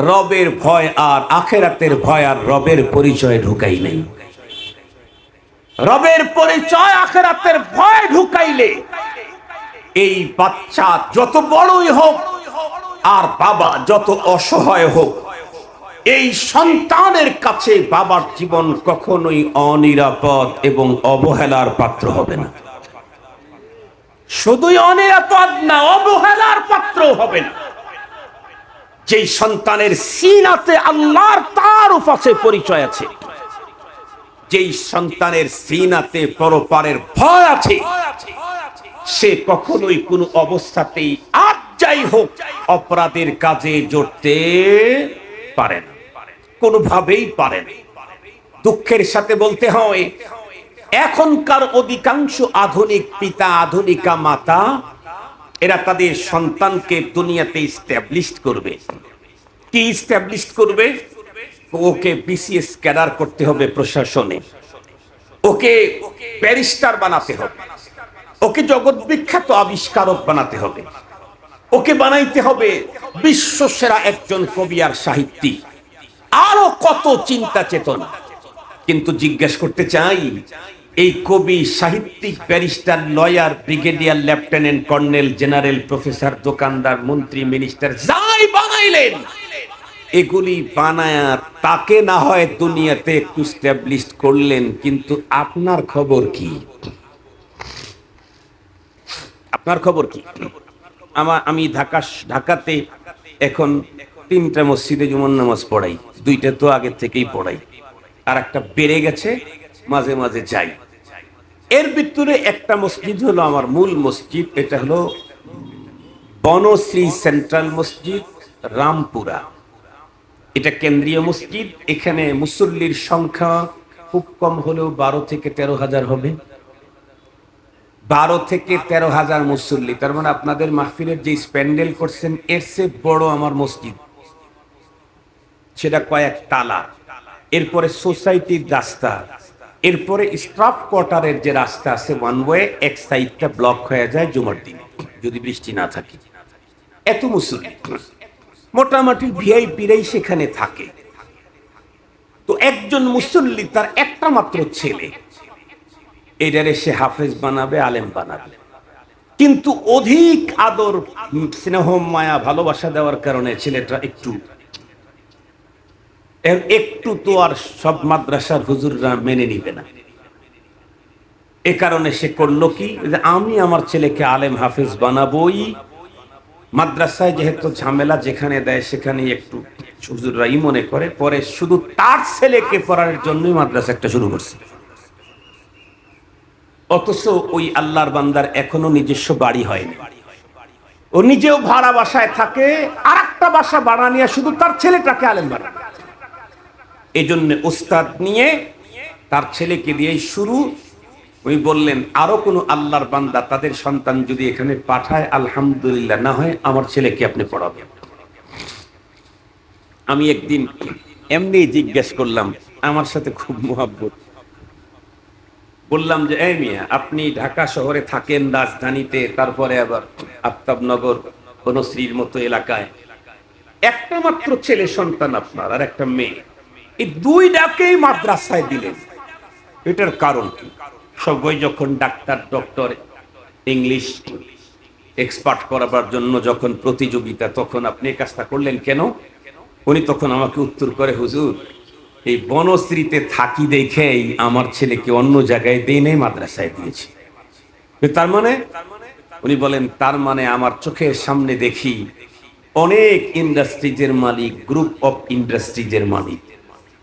রবের ভয় আর আখেরাতের ভয় আর রবের পরিচয় ঢুকাই নাই। রবের পরিচয় আখেরাতের ভয় ঢুকাইলে এই বাচ্চা যত বড়ই হোক আর বাবা যত অসহায় হোক, এই সন্তানের কাছে বাবার জীবন কখনোই অনিরাপদ এবং অবহেলার পাত্র হবে না। শুধুই অনিরাপদ না, অবহেলার পাত্র হবে না। যেই সন্তানের সিনাতে আল্লাহর তারুফ আছে, পরিচয় আছে, যেই সন্তানের সিনাতে পরপারের ভয় আছে, সে কখনোই কোনো অবস্থাতেই আর যাই হোক অপরাধের কাজে জড়তে পারে না। কোনোভাবেই পারে না। দুঃখের সাথে বলতে হয়, এখনকার অধিকাংশ আধুনিক পিতা, আধুনিকা মাতা, এরা তাদের সন্তানকে দুনিয়াতে ইস্টাবলিশ করবে। কি ইস্টাবলিশ করবে? ওকে বিসিএস ক্যাডার করতে হবে প্রশাসনে, ওকে ব্যারিস্টার বানাতে হবে, ওকে জগৎ বিখ্যাত আবিষ্কারক বানাতে হবে, ওকে বানাইতে হবে বিশ্বসেরা একজন কবি আর সাহিত্যিক, আরো কত চিন্তা চেতনা। কিন্তু জিজ্ঞেস করতে চাই, এই কবি, সাহিত্যিক, barrister, lawyer, brigadier, lieutenant colonel, general, professor, দোকানদার, মন্ত্রী, মিনিস্টার যাই বানাইলেন, এগুলি বানায়া তাকে না হয় দুনিয়াতে একটু স্ট্যাবলিশ করলেন, কিন্তু আপনার খবর কি? আপনার খবর কি? আমি ঢাকাতে এখন 3টা মসজিদে জুমার নামাজ পড়াই, 2টা তো আগে থেকেই পড়াই, আর একটা বেড়ে গেছে, মাঝে মাঝে যাই। এর ভিতরে একটা মসজিদ হলো আমার মূল মসজিদ, এটা হলো বনশ্রী সেন্ট্রাল মসজিদ, রামপুরা। এটা কেন্দ্রীয় মসজিদ। এখানে মুসল্লির সংখ্যা খুব কম হলেও 12 থেকে 13 হাজার হবে। 12 থেকে 13 হাজার মুসল্লি, তার মানে আপনাদের মাহফিলের যে স্প্যান্ডেল করছেন এর চেয়ে বড় আমার মসজিদ, সেটা কয়েক তালা। এরপরে সোসাইটির রাস্তা, এরপরে স্টাফ কোয়ার্টারের যে রাস্তা আছে ওয়ান ওয়ে, এক সাইডটা ব্লক হয়ে যায় জুমার দিনে যদি বৃষ্টি না থাকে। এত মুসল্লি, মোটামুটি ভিআইপিরাই সেখানে থাকে। তো একজন মুসল্লি, তার একটা মাত্র ছেলে, এটারে সে হাফেজ বানাবে, আলেম বানাবে, কিন্তু অধিক আদর, স্নেহ, মায়া, ভালোবাসা দেওয়ার কারণে ছেলেটা একটু তো আর সব মাদ্রাসার হুজুররা মেনে নিবে না। এ কারণে সে করলো কি, যে আমি আমার ছেলেকে আলেম হাফেজ বানাবোই, মাদ্রাসায় যেহেতু ঝামেলা যেখানে দেয় সেখানে একটু হুজুররাই মনে করে, পরে শুধু তার ছেলেকে পড়ানোর জন্যই মাদ্রাসা একটা শুরু করছে। অথচ ওই আল্লাহর বান্দার এখনো নিজস্ব বাড়ি হয়নি, ও নিজেও ভাড়া বাসায় থাকে, আর একটা বাসা ভাড়া নিয়ে শুধু তার ছেলেটাকে আলেম বানাবে। এই জন্য উস্তাদ নিয়ে তার ছেলেকে দিয়েই শুরু। উনি বললেন, আরো কোনো আল্লাহর বান্দা তাদের সন্তান যদি এখানে পাঠায় আলহামদুলিল্লাহ, না হয় আমার ছেলেকে আপনি পড়াবেন। আমি একদিন এমনি জিজ্ঞেস করলাম, আমার সাথে খুব মোহাব্বত, বললাম যে এই মিয়া, আপনি ঢাকা শহরে থাকেন, রাজধানীতে, তারপরে আবার আফতাবনগর, বনশ্রীর মতো এলাকায়, একটা মাত্র ছেলে সন্তান আপনার আর একটা মেয়ে, এই দুইটাকেই মাদ্রাসায় দিলেন, এটার কারণ কি? সবাই যখন ডক্টর ইংলিশ এক্সপার্ট করাবার জন্য যখন প্রতিযোগিতা, তখন আপনি এই কাজটা করলেন কেন? উনি তখন আমাকে উত্তর করে, হুজুর, এই বনশ্রীতে থাকি দেখেই আমার ছেলেকে অন্য জায়গায় দেই নাই, মাদ্রাসায় দিয়েছি। তার মানে, উনি বলেন, তার মানে আমার চোখের সামনে দেখি অনেক ইন্ডাস্ট্রিজের মালিক, গ্রুপ অফ ইন্ডাস্ট্রিজের মালিক,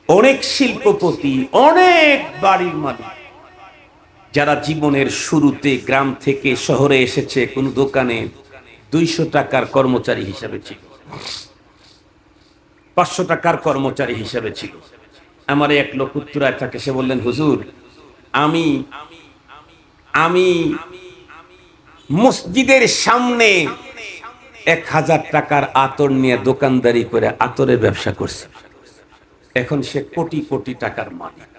অনেক শিল্পপতি, অনেক বাড়ির মালিক, যারা জীবনের শুরুতে গ্রাম থেকে শহরে এসেছে, কোন দোকানে 200 টাকার কর্মচারী হিসাবে ছিল, 500 টাকার কর্মচারী হিসাবে ছিল। আমার এক লোক উত্তরায় থাকে, সে বললেন, হুজুর, আমি মসজিদের সামনে 1000 টাকার আতর নিয়ে দোকানদারি করে আতরের ব্যবসা করছি, এখন সে কোটি কোটি টাকার মালিক।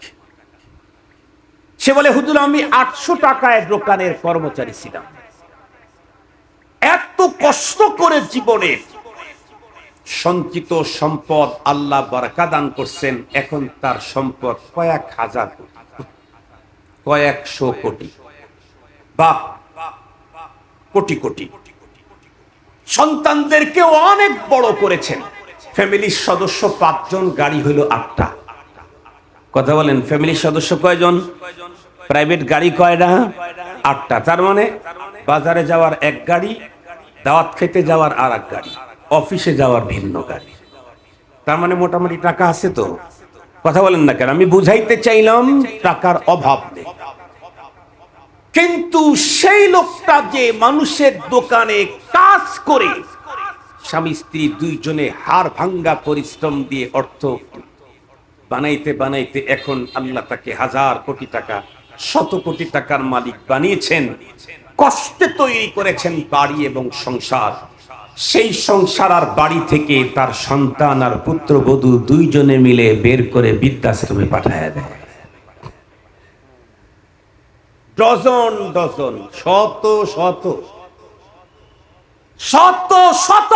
সে বলে, হুজুর, আমি 800 টাকায় দোকানের কর্মচারী ছিলাম, এত কষ্ট করে জীবনে সঞ্চিত সম্পদ আল্লাহ বারাকা দান করছেন, এখন তার সম্পদ কয়েক হাজার কোটি, কয়েকশো কোটি বা কোটি কোটি। সন্তানদেরকে অনেক বড় করেছেন। ফ্যামিলির সদস্য 5 জন, গাড়ি হলো 8টা। কথা বলেন, ফ্যামিলির সদস্য কয়জন? প্রাইভেট গাড়ি কয়টা? 8টা। তার মানে বাজারে যাওয়ার এক গাড়ি, দাওয়াত খেতে যাওয়ার আর এক গাড়ি, অফিসে যাওয়ার ভিন্ন গাড়ি। তার মানে মোটামুটি টাকা আছে তো? কথা বলেন না কেন? আমি বুঝাইতে চাইলাম টাকার অভাব নেই, কিন্তু সেই লোকটা যে মানুষের দোকানে কাজ করে, স্বামী স্ত্রী 2 জনে হাড় ভাঙ্গা পরিশ্রম দিয়ে অর্থ বানাইতে বানাইতে এখন আল্লাহ তাকে হাজার কোটি টাকা, শত কোটি টাকার মালিক বানিয়েছেন। কষ্টে তৈরি করেছেন বাড়ি এবং সংসার। সেই সংসার আর বাড়ি থেকে তার সন্তান আর পুত্রবধূ দুইজনে মিলে বের করে বৃদ্ধাশ্রমে পাঠায় দেয়। ডজন ডজন, শত শত শত শত।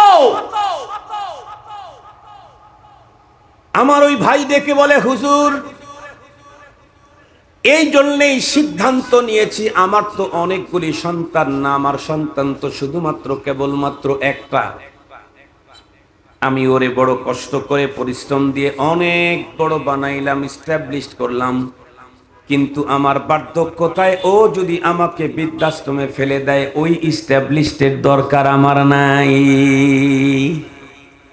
আমার ওই ভাই ডেকে বলে, হুজুর এই জন্যই সিদ্ধান্ত নিয়েছি, আমার তো অনেকগুলি সন্তান না, আমার সন্তান তো শুধুমাত্র কেবলমাত্র একটা। আমি ওরে বড় কষ্ট করে পরিশ্রম দিয়ে অনেক বড় বানাইলাম, এস্টাবলিশ করলাম, কিন্তু আমার বার্ধক্যতায় ও যদি আমাকে বৃদ্ধাশ্রমে ফেলে দেয়, ওই এস্টাবলিশডের দরকার আমার নাই।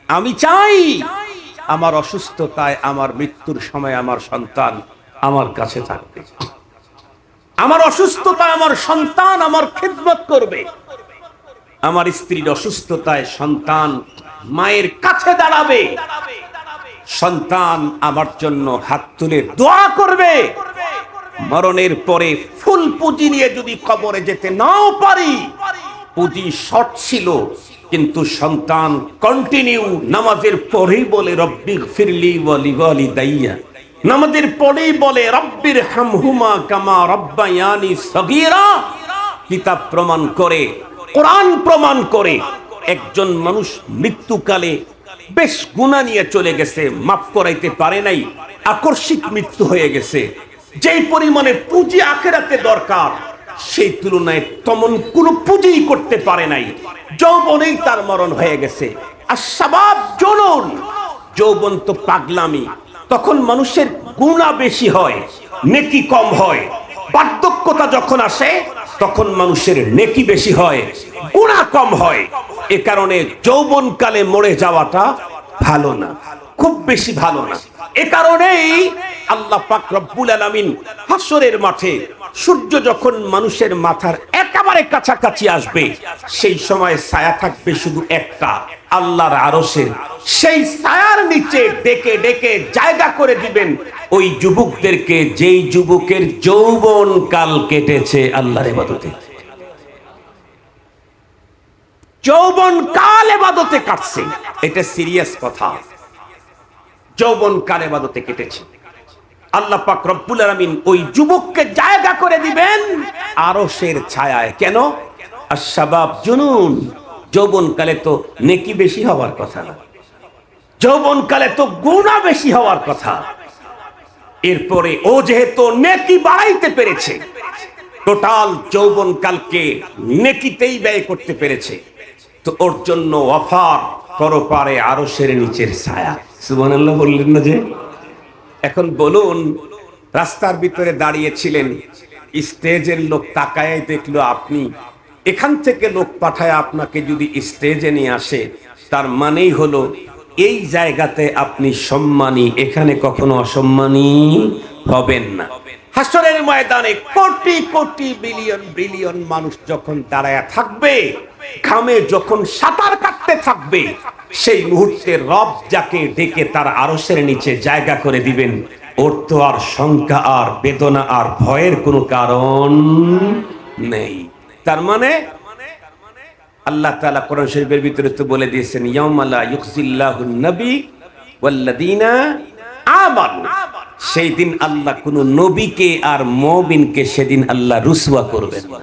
আমি চাই আমার অসুস্থতায়, আমার মৃত্যুর সময় আমার সন্তান আমার কাছে থাকবে। আমার অসুস্থতায় আমার সন্তান আমার খেদমত করবে। আমার স্ত্রীর অসুস্থতায় সন্তান মায়ের কাছে দাঁড়াবে। সন্তান আমার জন্য হাত তুলে দোয়া করবে। মরণের পরে ফুল পুঁজি নিয়ে যদি কবরে যেতে নাও পারি, পুঁজি শর্ট ছিল, কিন্তু সন্তান কন্টিনিউ নামাজের পরেই বলে রব্বিগফিরলি ওয়া লিওয়ালিদাইয়া, নামাজের পরেই বলে রব্বির হামহুমা কামা রব্বায়ানি সগীরা। কিতাব প্রমাণ করে, কোরআন প্রমাণ করে, একজন মানুষ মৃত্যুকালে বেশ গুনাহ নিয়ে চলে গেছে, মাফ করাইতে পারে নাই, আকস্মিক মৃত্যু হয়ে গেছে। যেই পরিমাণে পুঁজি আখিরাতে দরকার, সেই তুলনায় তেমন কোনো পুঁজি করতে পারে নাই। যৌবনেই তার মরণ হয়ে গেছে। আর শাবাব জনন, যৌবন তো পাগলামি, তখন মানুষের গুনাহ বেশি হয়, নেকি কম হয়। বার্ধক্যতা যখন আসে, তখন মানুষের নেকি বেশি হয়, গুনাহ কম হয়। এ কারণে যৌবনকালে মরে যাওয়াটা ভালো না, খুব বেশি ভালো না। এ কারণেই আল্লাহ পাক রব্বুল আলামিন হাসরের মাঠে সূর্য যখন মানুষের মাথার একেবারে কাছাকাছি আসবে, সেই সময় ছায়া থাকবে শুধু একটা, আল্লাহর আরশের। সেই ছায়ার নিচে ডেকে ডেকে জায়গা করে দিবেন ওই যুবকদেরকে, যেই যুবকের যৌবন কাল কেটেছে আল্লাহর ইবাদতে। যৌবন কাল ইবাদতে কাটছে, এটা সিরিয়াস কথা। যৌবন কাল ইবাদতে কেটেছে, আল্লাহ পাক রব্বুল আলামিন ওই যুবককে জায়গা করে দিবেন আরশের ছায়ায়। কেন? আশ-শাবাব জুনুন, যৌবনকালে তো নেকি বেশি হওয়ার কথা না, যৌবনকালে তো গুনাহ বেশি হওয়ার কথা। এরপরে ও যেহেতু নেকি বাড়াইতে পেরেছে, টোটাল যৌবনকালকে নেকিতেই ব্যয় করতে পেরেছে, তো ওর জন্য ওয়াফার পরপারে আরশের নিচের ছায়া। সুবহানাল্লাহ বললেন না যে? এখন বলুন, রাস্তার ভিতরে দাঁড়িয়েছিলেন, স্টেজের লোক তাকায় দেখলো আপনি, এখান থেকে লোক পাঠায় আপনাকে যদি স্টেজে নিয়ে আসে, তার মানেই হলো এই জায়গাতে আপনি সম্মানী, এখানে কখনো অসম্মানী হবেন না। হাসরের ময়দানে কোটি কোটি বিলিয়ন বিলিয়ন মানুষ যখন দাঁড়ায় থাকবে, ঘামে যখন সাঁতার কাটতে থাকবে, সেই মুহূর্তে রব যাকে ডেকে তার আরশের নিচে জায়গা করে দিবেন, ওর তো আর শঙ্কা আর বেদনা আর ভয়ের কোনো কারণ নেই। তার মানে আল্লাহ তাআলা কোরআন শরীফের ভিতরে তো বলে দিয়েছেন, ইয়াউমা লা ইউখজিল্লাহুন নবী ওয়াল্লাযীনা আমানু, সেই দিন আল্লাহ কোন নবীকে আর মুমিনকে সেদিন আল্লাহ রুসওয়া করবেন না।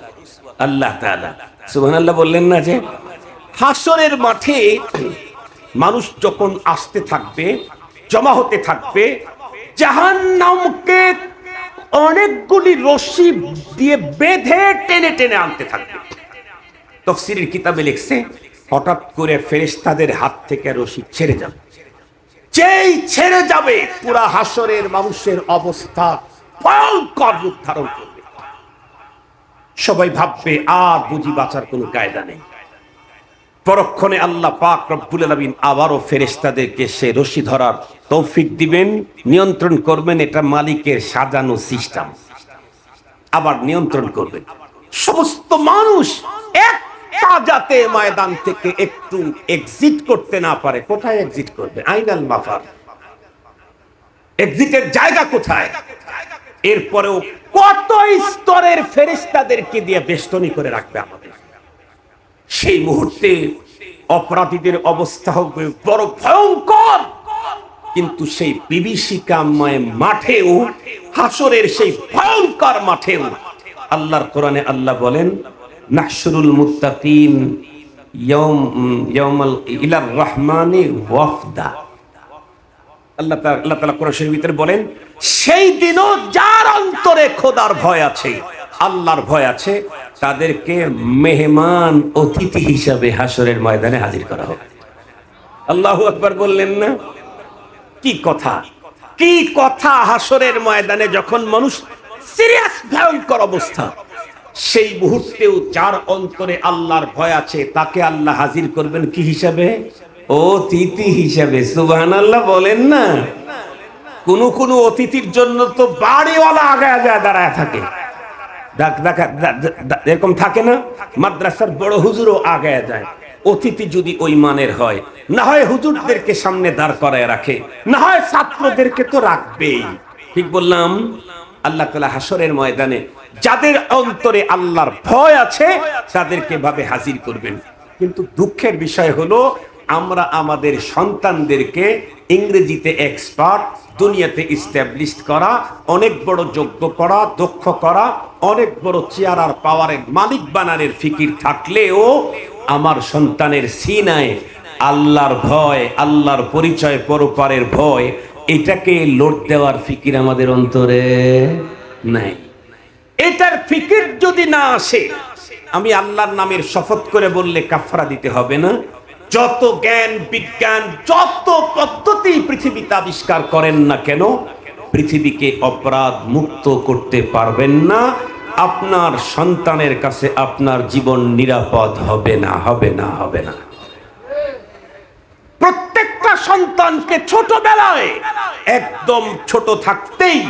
আল্লাহ তাআলা সুবহানাল্লাহ বললেন না যে? হাসরের মাঠে মানুষ যখন আসতে থাকবে, জমা হতে থাকবে, জাহান্নামকে অনেকগুলি রশি দিয়ে বেঁধে টেনে টেনে আনতে থাকবে। তাফসীরের কিতাবে লিখছে, হঠাৎ করে ফেরেশতাদের হাত থেকে রশি ছেড়ে যাবে। যেই ছেড়ে যাবে, পুরা হাসরের মানুষের অবস্থা ভয়ঙ্কর রূপ ধারণ করবে। সবাই ভাববে আর বুঝি বাঁচার কোনো কায়দা নেই। পরক্ষণে আল্লাহ পাক রব্বুল আলামিন আবারও ফেরেশতাদেরকে সে রশি ধরার তৌফিক দিবেন, নিয়ন্ত্রণ করবেন। এটা মালিকের সাজানো সিস্টেম। আবার নিয়ন্ত্রণ করবেন। সমস্ত মানুষ একটা যাতে ময়দান থেকে একটু এক্সিট করতে না পারে। কোথায় এক্সিট করবে? আইনাল মাফার। এক্সিটের জায়গা কোথায়? এরপরেও কত স্তরের ফেরেশতাদেরকে দিয়ে বেষ্টনী করে রাখবে আমাদের। সেই মুহূর্তে অপরাধীদের অবস্থা হবে বড় ভয়ঙ্কর। কিন্তু সেই বিভীষিকাময় মাঠেও, হাসরের সেই ভয়ঙ্কর মাঠেও আল্লাহর কোরআনে আল্লাহ বলেন, নাহশুরুল মুত্তাকিন ইয়াউমাল ইলার রহমানি ওয়াফদা। আল্লাহ তাআলা কোরআন শরীফের ভিতরে বলেন, সেই দিনও যার অন্তরে খোদার ভয় আছে, আল্লাহর ভয় আছে, তাদেরকে মেহমান অতিথি হিসাবে হাসরের ময়দানে হাজির করা হবে। আল্লাহু আকবার বললেন না? কি কথা, কি কথা! হাসরের ময়দানে যখন মানুষ সিরিয়াস ভয়ঙ্কর অবস্থা, সেই মুহূর্তেও যার অন্তরে আল্লাহর ভয় আছে তাকে আল্লাহ হাজির করবেন কি হিসাবে? অতিথি হিসাবে। সুবহানাল্লাহ বলেন না? কোন অতিথির জন্য তো বাড়িওয়ালা আগায় যায়, দাঁড়ায় থাকে, এরকম থাকে না? মাদ্রাসার বড় হুজুরও আগায় যায়। অতিথি যদি ওই মানের হয়, না হয় হুজুরদেরকে সামনে দাঁড় করায় রাখে, না হয় ছাত্রদেরকে তো রাখবেই। ঠিক বললাম? আল্লাহ তাআলা হাসরের ময়দানে যাদের অন্তরে আল্লাহর ভয় আছে তাদেরকে ভাবে হাজির করবেন। কিন্তু দুঃখের বিষয় হলো, আমরা আমাদের সন্তানদেরকে ইংরেজিতে এক্সপার্ট, দুনিয়াতে ইস্টাবলিশড করা, অনেক বড় যোগ্য করা, দক্ষ করা, অনেক বড় চেয়ার আর পাওয়ারের মালিক বানানোর ফিকির থাকলেও আমার সন্তানের সিনায় আল্লাহর ভয়, আল্লাহর পরিচয়, পরপারের ভয়, এটাকে লোড দেওয়ার ফিকির আমাদের অন্তরে নাই। এটার ফিকির যদি না আসে, আমি আল্লাহর নামের শপথ করে বললে কাফারা দিতে হবে না। যত জ্ঞান বিজ্ঞান, যত পদ্ধতি পৃথিবীতে আবিষ্কার করেন না কেন, পৃথিবীকে অপরাধ মুক্ত করতে পারবেন না। আপনার সন্তানের কাছে আপনার জীবন নিরাপদ হবে না, হবে না, হবে না। প্রত্যেকটা সন্তানকে ছোটবেলায়, একদম ছোট থাকতেই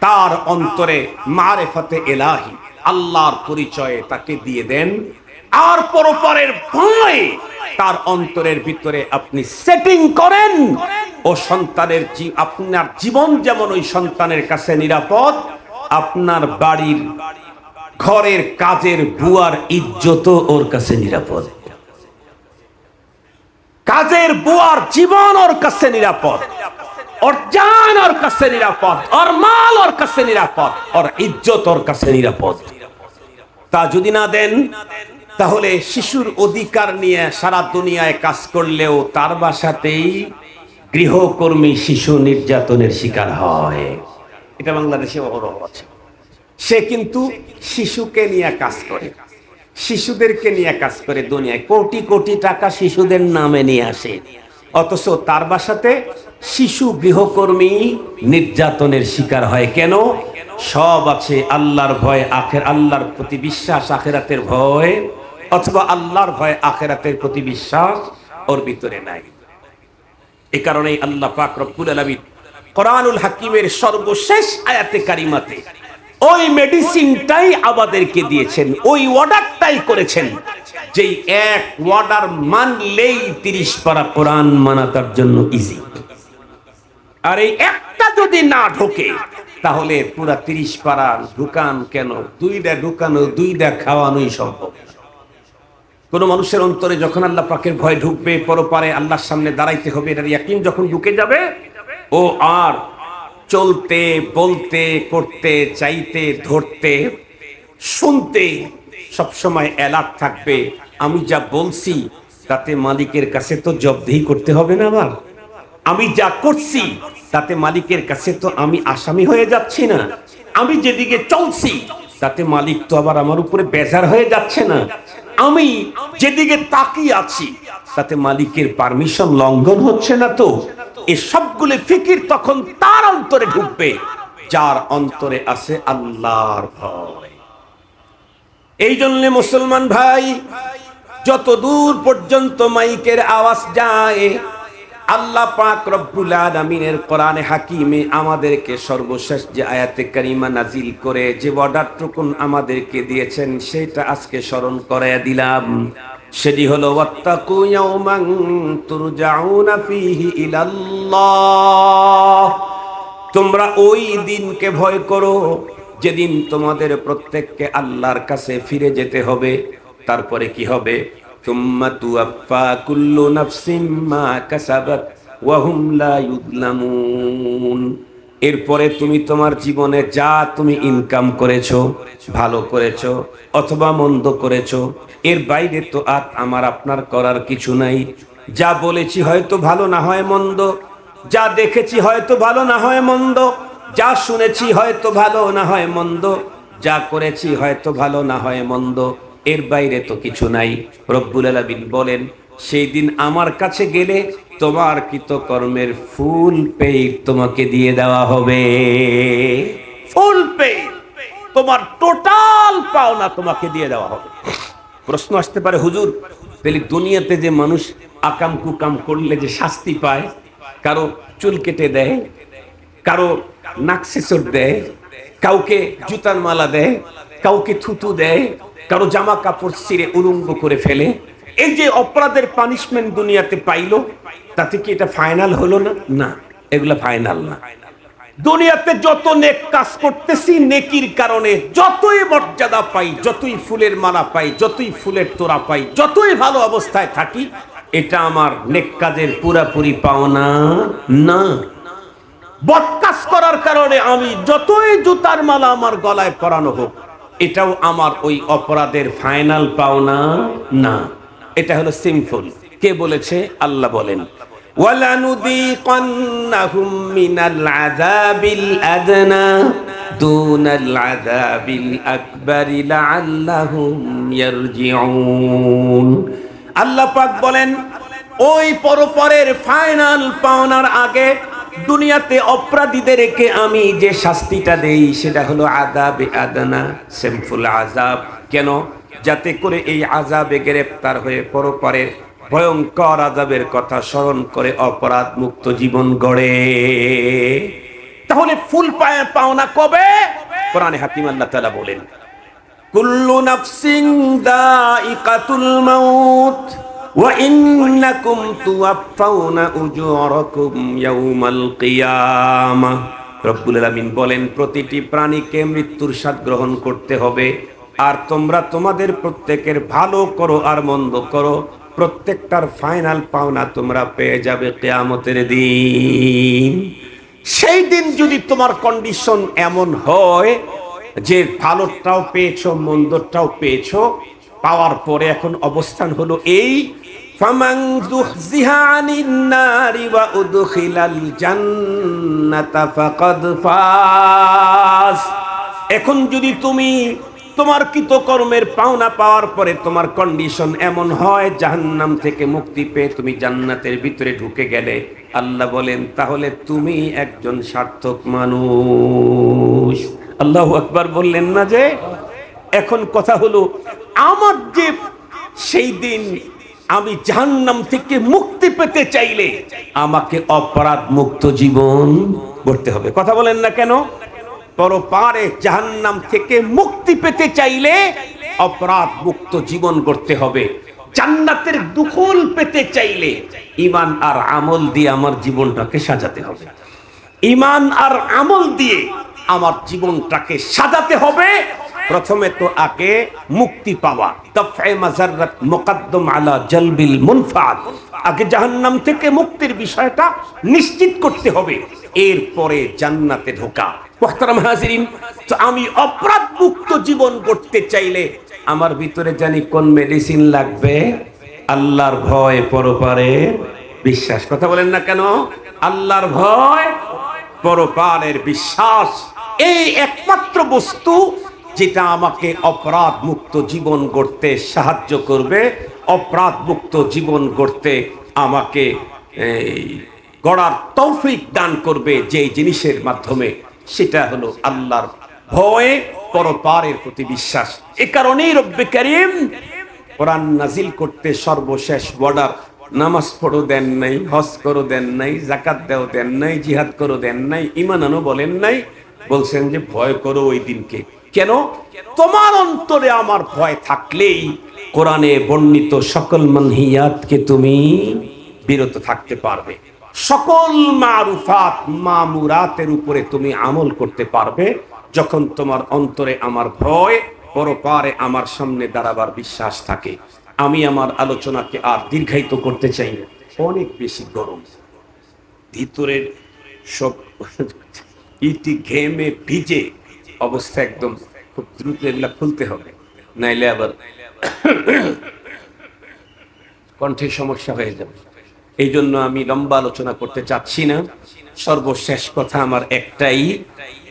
তার অন্তরে মারেফাতে ইলাহি, আল্লাহর পরিচয়ে তাকে দিয়ে দেন। আর পরপরের ভয় তার অন্তরের ভিতরে আপনি সেটিং করেন। ও সন্তানের আপনার জীবন যেমন ওই সন্তানের কাছে নিরাপদ, আপনার বাড়ির ঘরের কাজের বুয়ার ইজ্জত ওর কাছে নিরাপদ। কাজের বুয়ার জীবন ওর কাছে নিরাপদ, ওর জান ওর কাছে নিরাপদ, ওর মাল ওর কাছে নিরাপদ, ওর ইজ্জত ওর কাছে নিরাপদ। তা যদি না দেন, তাহলে শিশুর অধিকার নিয়ে সারা দুনিয়ায় কাজ করলেও তার বাসাতেই গৃহকর্মী শিশু নির্যাতনের শিকার হয়। এটা বাংলাদেশে অহরহ আছে। সে কিন্তু শিশুকে নিয়ে কাজ করে, শিশুদেরকে নিয়ে কাজ করে, দুনিয়ায় কোটি কোটি টাকা শিশুদের নামে নিয়ে আসে, অথচ তার বাসাতে শিশু গৃহকর্মী নির্যাতনের শিকার হয়। কেন? সব আছে আল্লাহর ভয়, আল্লাহর প্রতি বিশ্বাস, আখিরাতের ভয়, অথবা আল্লাহর ভয় আখিরাতের প্রতি বিশ্বাস ওর ভিতরে নাই। এই কারণেই আল্লাহ পাক রব্বুল আলামিন কোরআনুল হাকিমের সর্বশেষ আয়াতে কারিমাতে ওই মেডিসিনটাই আমাদেরকে দিয়েছেন, ওই অর্ডারটাই করেছেন, যেই এক অর্ডার মানলেই 30 পারা কোরআন মানা তার জন্য ইজি। আর এই একটা যদি না ঢোকে, তাহলে পুরা 30 পারা ঢুকান কেন, 2টা ঢুকানো, 2টা খাওয়ানোই সম্ভব। কোন মানুষের অন্তরে যখন আল্লাহ পাকের ভয় ঢুকবে, পরপারে আল্লাহর সামনে দাঁড়াইতে হবে, এটার ইয়াকিন যখন ঢুকে যাবে, ও আর চলতে, বলতে, করতে, চাইতে, ধরতে, শুনতে সবসময় অ্যালার্ট থাকবে। আমি যা বলছি তাতে মালিকের কাছে তো জবাবদিহি করতে হবে না, আবার আমি যা করছি তাতে মালিকের কাছে তো আমি আসামি হয়ে যাচ্ছি না, আমি যেদিকে চলছি তাতে মালিক তো আবার আমার উপরে বেজার হয়ে যাচ্ছে না, আমি যেদিকে তাকিয়ে আছি তাতে মালিকের পারমিশন লঙ্ঘন হচ্ছে না তো। এই সবগুলো ফিকির তখন তার অন্তরে ঢুকবে যার অন্তরে আছে আল্লাহর ভয়। এই জন্য মুসলমান ভাই, যত দূর পর্যন্ত মাইকের আওয়াজ যায়, আল্লাহ পাক রব্বুল আলামিনের কোরআনে হাকিমে আমাদেরকে সর্বশেষ যে আয়াতে কারিমা নাজিল করে যে অর্ডারটুকু আমাদেরকে দিয়েছেন, সেটা আজকে স্মরণ করায়া দিলাম। সেটি হলো ওয়াত্তাকু ইয়াওমান তুরজাউনা ফীহি ইলাল্লাহ। তোমরা ওই দিনকে ভয় করো যেদিন তোমাদের প্রত্যেককে আল্লাহর কাছে ফিরে যেতে হবে। তারপরে কি হবে? সুম্মা তুওয়াফা কুল্লু নাফসিম মা কাসাবাত ওয়া হুম লা ইউযলামুন। এরপরে তুমি তোমার জীবনে যা তুমি ইনকাম করেছো, ভালো করেছো অথবা মন্দ করেছো, এর বাইরে তো আর আমার আপনার করার কিছু নাই। যা বলেছি হয়তো ভালো না হয় মন্দ, যা দেখেছি হয়তো ভালো না হয় মন্দ, যা শুনেছি হয়তো ভালো না হয় মন্দ, যা করেছি হয়তো ভালো না হয় মন্দ, এর বাইরে তো কিছু নাই। রব্বুল আলামিন বলেন, সেই দিন আমার কাছে গেলে তোমার কৃতকর্মের ফুল পেইড তোমাকে দিয়ে দেওয়া হবে। ফুল পেইড, তোমার টোটাল পাওনা তোমাকে দিয়ে দেওয়া হবে। প্রশ্ন আসতে পারে, হুজুর তাহলে দুনিয়াতে যে মানুষ আকাম কুকাম করলে যে শাস্তি পায়, কারো চুল কেটে দেয়, কারো নাক ছেঁচড় দেয়, কাউকে জুতার মালা দেয়, কাউকে থুতু দেয়, কারো জামা কাপড় ছিঁড়ে উলঙ্গ করে ফেলে, এই যে অপরাধের পানিশমেন্ট দুনিয়াতে পাইলো, তাতে কি এটা ফাইনাল হলো না? না, এগুলা ফাইনাল না। দুনিয়াতে যত নেক কাজ করতেছি, নেকির কারণে যতই মর্যাদা পাই, যতই ফুলের মালা পাই, যতই ফুলের তোড়া পাই, যতই ভালো অবস্থায় থাকি, এটা আমার নেক কাজের পুরাপুরি পাওনা না। বদ কাজ করার কারণে আমি যতই জুতার মালা আমার গলায় পরানো হোক, এটাও আমার ওই অপরাধের ফাইনাল পাওনা না। এটা হলো সিম্পল। কে বলেছে? আল্লাহ বলেন, ওয়ালানুযীকান্নাহুম মিনাল আযাবিল আদনা দুনাল আযাবিল আকবারি লাআল্লাহুম ইয়ারজিউন। আল্লাহ পাক বলেন, ওই পরপরের ফাইনাল পাওনার আগে দুনিয়াতে অপরাধীদেরকে আমি যে শাস্তিটা দেই সেটা হলো আযাবে আদনা, সিম্পল আযাব। কেন? যাতে করে এই আযাবে গ্রেফতার হয়ে পরপরের ভয়ঙ্কর আযাবের কথা স্মরণ করে অপরাধ মুক্ত জীবন গড়ে। তাহলে ফুল পাওনা কবে? কোরআনে হাকিম আল্লাহ তাআলা বলেন, কুল্লু নাফসিন দাইকাতুল মাউত ওয়া ইন্নাকুম তুওয়াফাউনা উজুরাকুম ইয়াউমাল কিয়ামাহ। রব্বুল আলামিন বলেন, প্রতিটি প্রাণীকে মৃত্যুর স্বাদ গ্রহণ করতে হবে, আর তোমরা তোমাদের প্রত্যেকের ভালো করো আর মন্দ করো, প্রত্যেকটার ফাইনাল পাওনা তোমরা পেয়ে যাবে কিয়ামতের দিন। সেই দিন যদি তোমার কন্ডিশন এমন হয় যে ভালোটাও পেয়েছো মন্দটাও পেয়েছো, পাওয়ার পরে এখন অবস্থান হলো এই, ফামান যুহজিহা আনিন নারি ওয়া উদখিলাল জান্নাতা ফাকাদ ফাজ। এখন যদি তুমি তোমার কৃতকর্মের পাওনা পাওয়ার পরে তোমার কন্ডিশন এমন হয় জাহান্নাম থেকে মুক্তি পেয়ে তুমি জান্নাতের ভিতরে ঢুকে গেলে, আল্লাহ বলেন তাহলে তুমি একজন সার্থক মানুষ। আল্লাহু আকবার বললেন না যে? এখন কথা হলো, আমার যে সেই দিন আমি জাহান্নাম থেকে মুক্তি পেতে চাইলে আমাকে অপরাধ মুক্ত জীবন গড়তে হবে। কথা বলেন না কেন? পরপারে জাহান্নাম থেকে মুক্তি পেতে চাইলে অপরাধ মুক্ত জীবন গড়তে হবে। জান্নাতের দুখুল পেতে চাইলে ঈমান আর আমল দিয়ে আমার জীবনটাকে সাজাতে হবে। ঈমান আর আমল দিয়ে আমার জীবনটাকে সাজাতে হবে। প্রথমে তো আগে মুক্তি পাওয়া, দাফে মাযাররাত মুকদ্দম আলা জালবিল মুনফাত, আগে জাহান্নাম থেকে মুক্তির বিষয়টা নিশ্চিত করতে হবে, এরপরে জান্নাতে ঢোকা। মুহতারাম হাজিরিন, তো আমি অপরাধ মুক্ত জীবন গড়তে চাইলে আমার ভিতরে জানি কোন মেডিসিন লাগবে? আল্লাহর ভয়, পরপারের বিশ্বাস। কথা বলেন না কেন? আল্লাহর ভয়, পরপারের বিশ্বাস, এই একমাত্র বস্তু যেটা আমাকে অপরাধ মুক্ত জীবন গড়তে সাহায্য করবে। অপরাধ মুক্ত জীবন গড়তে আমাকে গড়ার তৌফিক দান করবে যে জিনিসের মাধ্যমে, সেটা হলো আল্লাহর ভয়, পরপারের প্রতি বিশ্বাস। এ কারণেই রব্বে কারীম কোরআন নাজিল করতে সর্বশেষ বর্ডার, নামাজ পড়ো দেন নাই, হজ করো দেন নাই, যাকাত দেও দেন নাই, জিহাদ করো দেন নাই, ঈমান আনো বলেন নাই, বলছেন যে ভয় করো ওই দিনকে। কেন? তোমার অন্তরে আমার ভয় থাকলেই কোরআনে বর্ণিত সকল মানহিয়াতকে তুমি বিরত থাকতে পারবে। সকল মারুফাত মামুরাতের উপরে তুমি আমল করতে পারবে যখন তোমার অন্তরে আমার ভয়, পরপারে আমার সামনে দাঁড়াবার বিশ্বাস থাকে। আমি আমার আলোচনাকে আর দীর্ঘায়িত করতে চাই না, অনেক বেশি গরম, ভিতরের সব ইটি ঘেমে ভিজে অবস্থা একদম, খুব দ্রুত এগুলা খুলতে হবে, নাইলে আবার কণ্ঠে সমস্যা হয়ে যাবে। এই জন্য আমি লম্বা আলোচনা করতে চাচ্ছি না। সর্বশেষ কথা আমার একটাই,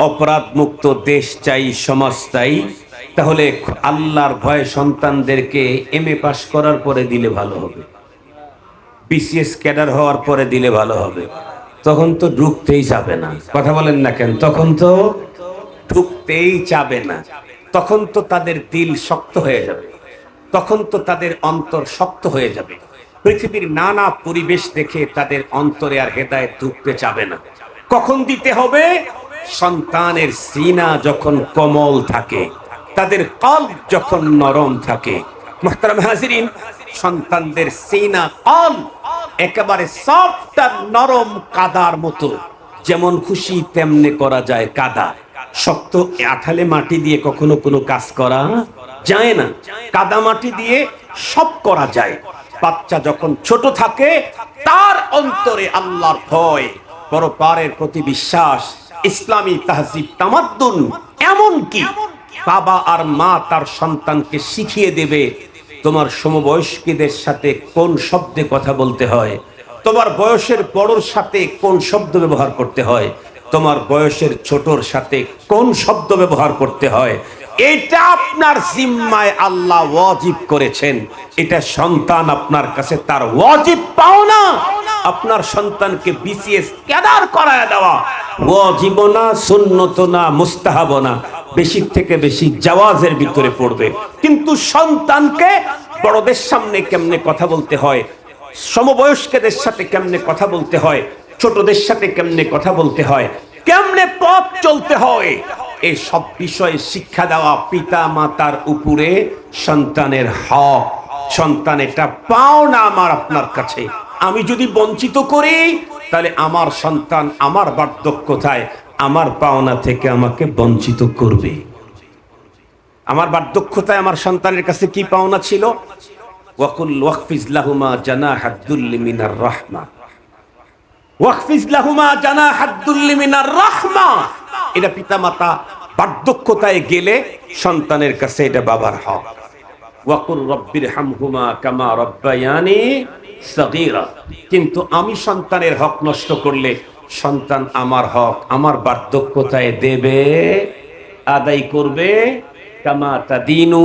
অপরাধ মুক্ত দেশ চাই, সমাজ চাই। তাহলে আল্লাহর ভয়ে সন্তানদেরকে MA পাস করার পরে দিলে ভালো হবে, BCS ক্যাডার হওয়ার পরে দিলে ভালো হবে। তখন তো ঢুকতেই যাবে না, কথা বলেন না কেন? তখন তো ঢুকতেই যাবে না, তখন তো তাদের দিল শক্ত হয়ে যাবে, তখন তো তাদের অন্তর শক্ত হয়ে যাবে। পৃথিবীর নানা পরিবেশ দেখে তাদের অন্তরে আর হেদায়েত ঢুকতে যাবে না। কখন দিতে হবে? সন্তানের সিনা যখন কোমল থাকে, তাদের কলব যখন নরম থাকে। মুহতারাম হাজিরিন, সন্তানদের সিনা কলব একেবারে সফট আর নরম কাদার মতো, যেমন খুশি তেমনি করা যায় কাদা। শক্ত আঠালে মাটি দিয়ে কখনো কোনো কাজ করা যায় না, কাদা মাটি দিয়ে সব করা যায়। বাচ্চা যখন ছোট থাকে তার অন্তরে আল্লাহর ভয়, পরপারের প্রতি বিশ্বাস, ইসলামী তাহজিব তামাদ্দুন, এমন কি বাবা আর মা তার সন্তানকে শিখিয়ে দেবে তোমার সমবয়স্কদের সাথে কোন শব্দে কথা বলতে হয়, তোমার বয়সের বড়র সাথে কোন শব্দ ব্যবহার করতে হয়, তোমার বয়সের ছোটর সাথে কোন শব্দ ব্যবহার করতে হয়। এটা আপনার জিম্মায় আল্লাহ ওয়াজিব করেছেন। এটা সন্তান আপনার কাছে তার ওয়াজিব পাওনা। আপনার সন্তানকে BCS ক্যাডার করায় দেওয়া ওয়াজিব না, সুন্নত না, মুস্তাহাব না, বেশি থেকে বেশি জাওয়াজের ভিতরে পড়বে। কিন্তু সন্তানকে বড়দের সামনে কেমনে কথা বলতে হয়, সমবয়স্কদের সাথে কেমনে কথা বলতে হয়, ছোটদের সাথে কেমনে কথা বলতে হয়, কেমনে পথ চলতে হয়, এই সব বিষয়ে শিক্ষা দেওয়া পিতা মাতার উপরে সন্তানের হক। সন্তান এটা পাও না আমার আপনার কাছে। আমি যদি বঞ্চিত করি তাহলে আমার সন্তান আমার বার্ধক্যতায় আমার পাওনা থেকে আমাকে বঞ্চিত করবে। আমার বার্ধক্যতায় আমার সন্তানের কাছে কি পাওনা ছিল? ওয়াকুল ওয়াকফিজ লাহুমা জানাহাদ দুল্লি মিনার রাহমা, ওয়াকফিজ লাহুমা জানাহাদ দুল্লি মিনার রাহমা। এটা পিতামাতা বার্ধক্যতায় গেলে সন্তানের কাছে এটা বাবার হক। ওয়াকুর রব্বির হামহুমা কামা রব্বায়ানি সগীরা। কিন্তু আমি সন্তানের হক নষ্ট করলে সন্তান আমার হক আমার বার্ধক্যতায় দেবে, আদায় করবে। কামা তাদিনু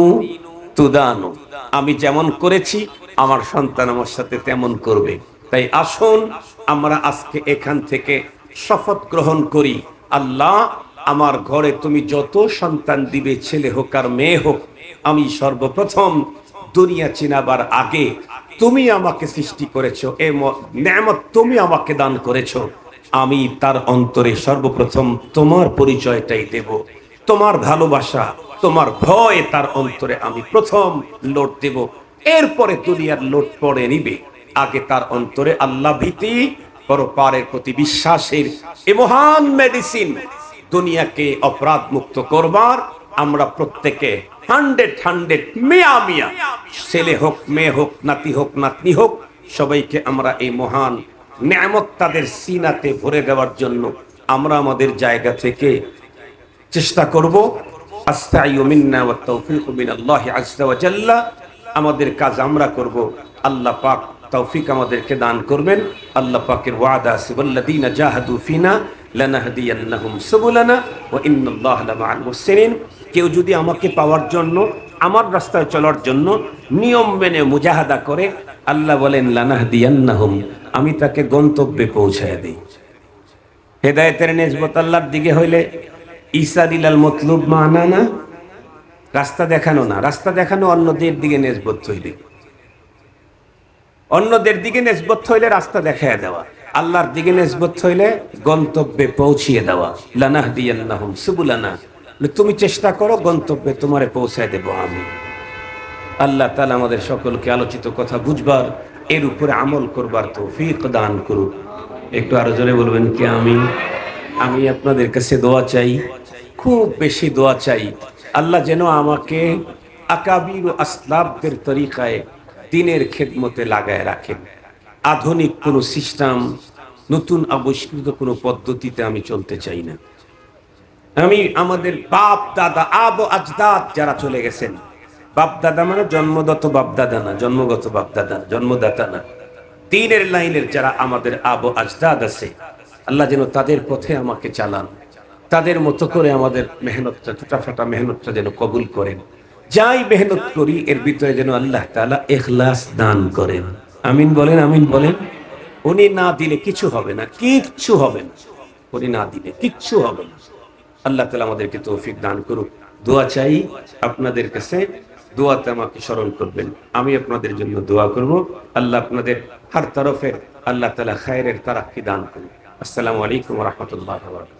তুদানু, আমি যেমন করেছি আমার সন্তান আমার সাথে তেমন করবে। তাই আসুন আমরা আজকে এখান থেকে শপথ গ্রহণ করি, আল্লাহ আমার ঘরে তুমি যত সন্তান দিবে, ছেলে হোক আর মেয়ে হোক, আমি সর্বপ্রথম দুনিয়া চিনাবার আগে তুমি আমাকে সৃষ্টি করেছো, এই নেয়ামত তুমি আমাকে দান করেছো, আমি তার অন্তরে সর্বপ্রথম তোমার পরিচয়টাই দেব। তোমার ভালোবাসা, তোমার ভয় তার অন্তরে আমি প্রথম লোড দেব। এরপরে দুনিয়ার লোড পড়ে নিবে। আগে তার অন্তরে আল্লাহ ভীতি, পরপারের প্রতি বিশ্বাসের এ মহান মেডিসিন দুনিয়াকে অপরাধ মুক্ত করবার আমরা প্রত্যেকে 100 মিয়া মিয়া, ছেলে হোক মেয়ে হোক নাতি হোক নাতনি হোক, সবাইকে আমরা এই মহান নেয়ামত তাদের সিনাতে ভরে দেওয়ার জন্য আমরা আমাদের জায়গা থেকে চেষ্টা করব। আস্তাইয়ু মিন্না ওয়াত তাওফীকু মিনাল্লাহি আযজা ওয়া জাল্লা। আমাদের কাজ আমরা করব, আল্লাহ পাক তৌফিক আমাদেরকে দান করবেন। আল্লাহ পাকের ওয়াদা আছে, ওয়াল্লাযীনা জাহাদু ফিনা লানাহদিয়ান্নাহুম সুবুলানা ওয়া ইন্নাল্লাহা লামাআল মুহসিনিন। কেউ যদি আমাকে পাওয়ার জন্য, আমার রাস্তায় চলার জন্য নিয়ম মেনে মুজাহাদা করে, আল্লাহ বলেন লানাহদিয়ান্নাহুম, আমি তাকে গন্তব্যে পৌঁছায় দেই। হেদায়েতের নিসবত আল্লাহর দিকে হইলে ঈসা দিলাল মতলুব মানা না, রাস্তা দেখানো না, রাস্তা দেখানো অন্যদের দিকে নিসবত হইলে, অন্যদের দিকে নিসবত হইলে রাস্তা দেখায় দেওয়া, আল্লাহর দিকে নিসবত হইলে গন্তব্যে পৌঁছিয়ে দেওয়া। লানাহদিয়ান্নাহুম সুবুলানা, তুমি চেষ্টা করো, গন্তব্যে তোমারে পৌঁছায় দেব আমি। আল্লাহ তাআলা আমাদের সকলকে আলোচিত কথা বুঝবার, এর উপরে আমল করবার তৌফিক দান করুক। একটু আরো জোরে বলবেন কি আমিন। আমি আপনাদের কাছে দোয়া চাই, খুব বেশি দোয়া চাই, আল্লাহ যেন আমাকে আকাবির ও আসলাবদের তরিকায় দিনের খেদমতে লাগায় রাখেন। আধুনিক কোনো সিস্টেম, নতুন আবিষ্কৃত কোনো পদ্ধতিতে আমি চলতে চাই না। আমি আমাদের বাপ দাদা আবু আজদাদ যারা চলে গেছেন, বাপ দাদা মানে জন্মগত বাপ দাদা না, জন্মগত বাপ দাদা না, জন্মদাতা না, দিনের লাইনের যারা আমাদের আবু আজদাদ আছে, আল্লাহ যেন তাদের পথে আমাকে চালান, তাদের মতো করে আমাদের মেহনতটা, টুটাফাটা মেহনতটা যেন কবুল করেন। যাই মেহনত করি এর ভিতরে যেন আল্লাহ তাআলা ইখলাস দান করেন। আমিন বলেন, আমিন বলেন। উনি না দিলে কিছু হবে না, কিচ্ছু হবে না। উনি না দিলে কিচ্ছু হবে না। আল্লাহ তাআলা আমাদেরকে তৌফিক দান করুক। দোয়া চাই আপনাদের কাছে, দোয়াতে আমাকে স্মরণ করবেন, আমি আপনাদের জন্য দোয়া করব। আল্লাহ আপনাদের হর তরফে আল্লাহ তাআলা খায়রের তারাক্কি দান করুন। আসসালামু আলাইকুম ওয়া রাহমাতুল্লাহি ওয়া বারাকাতুহু।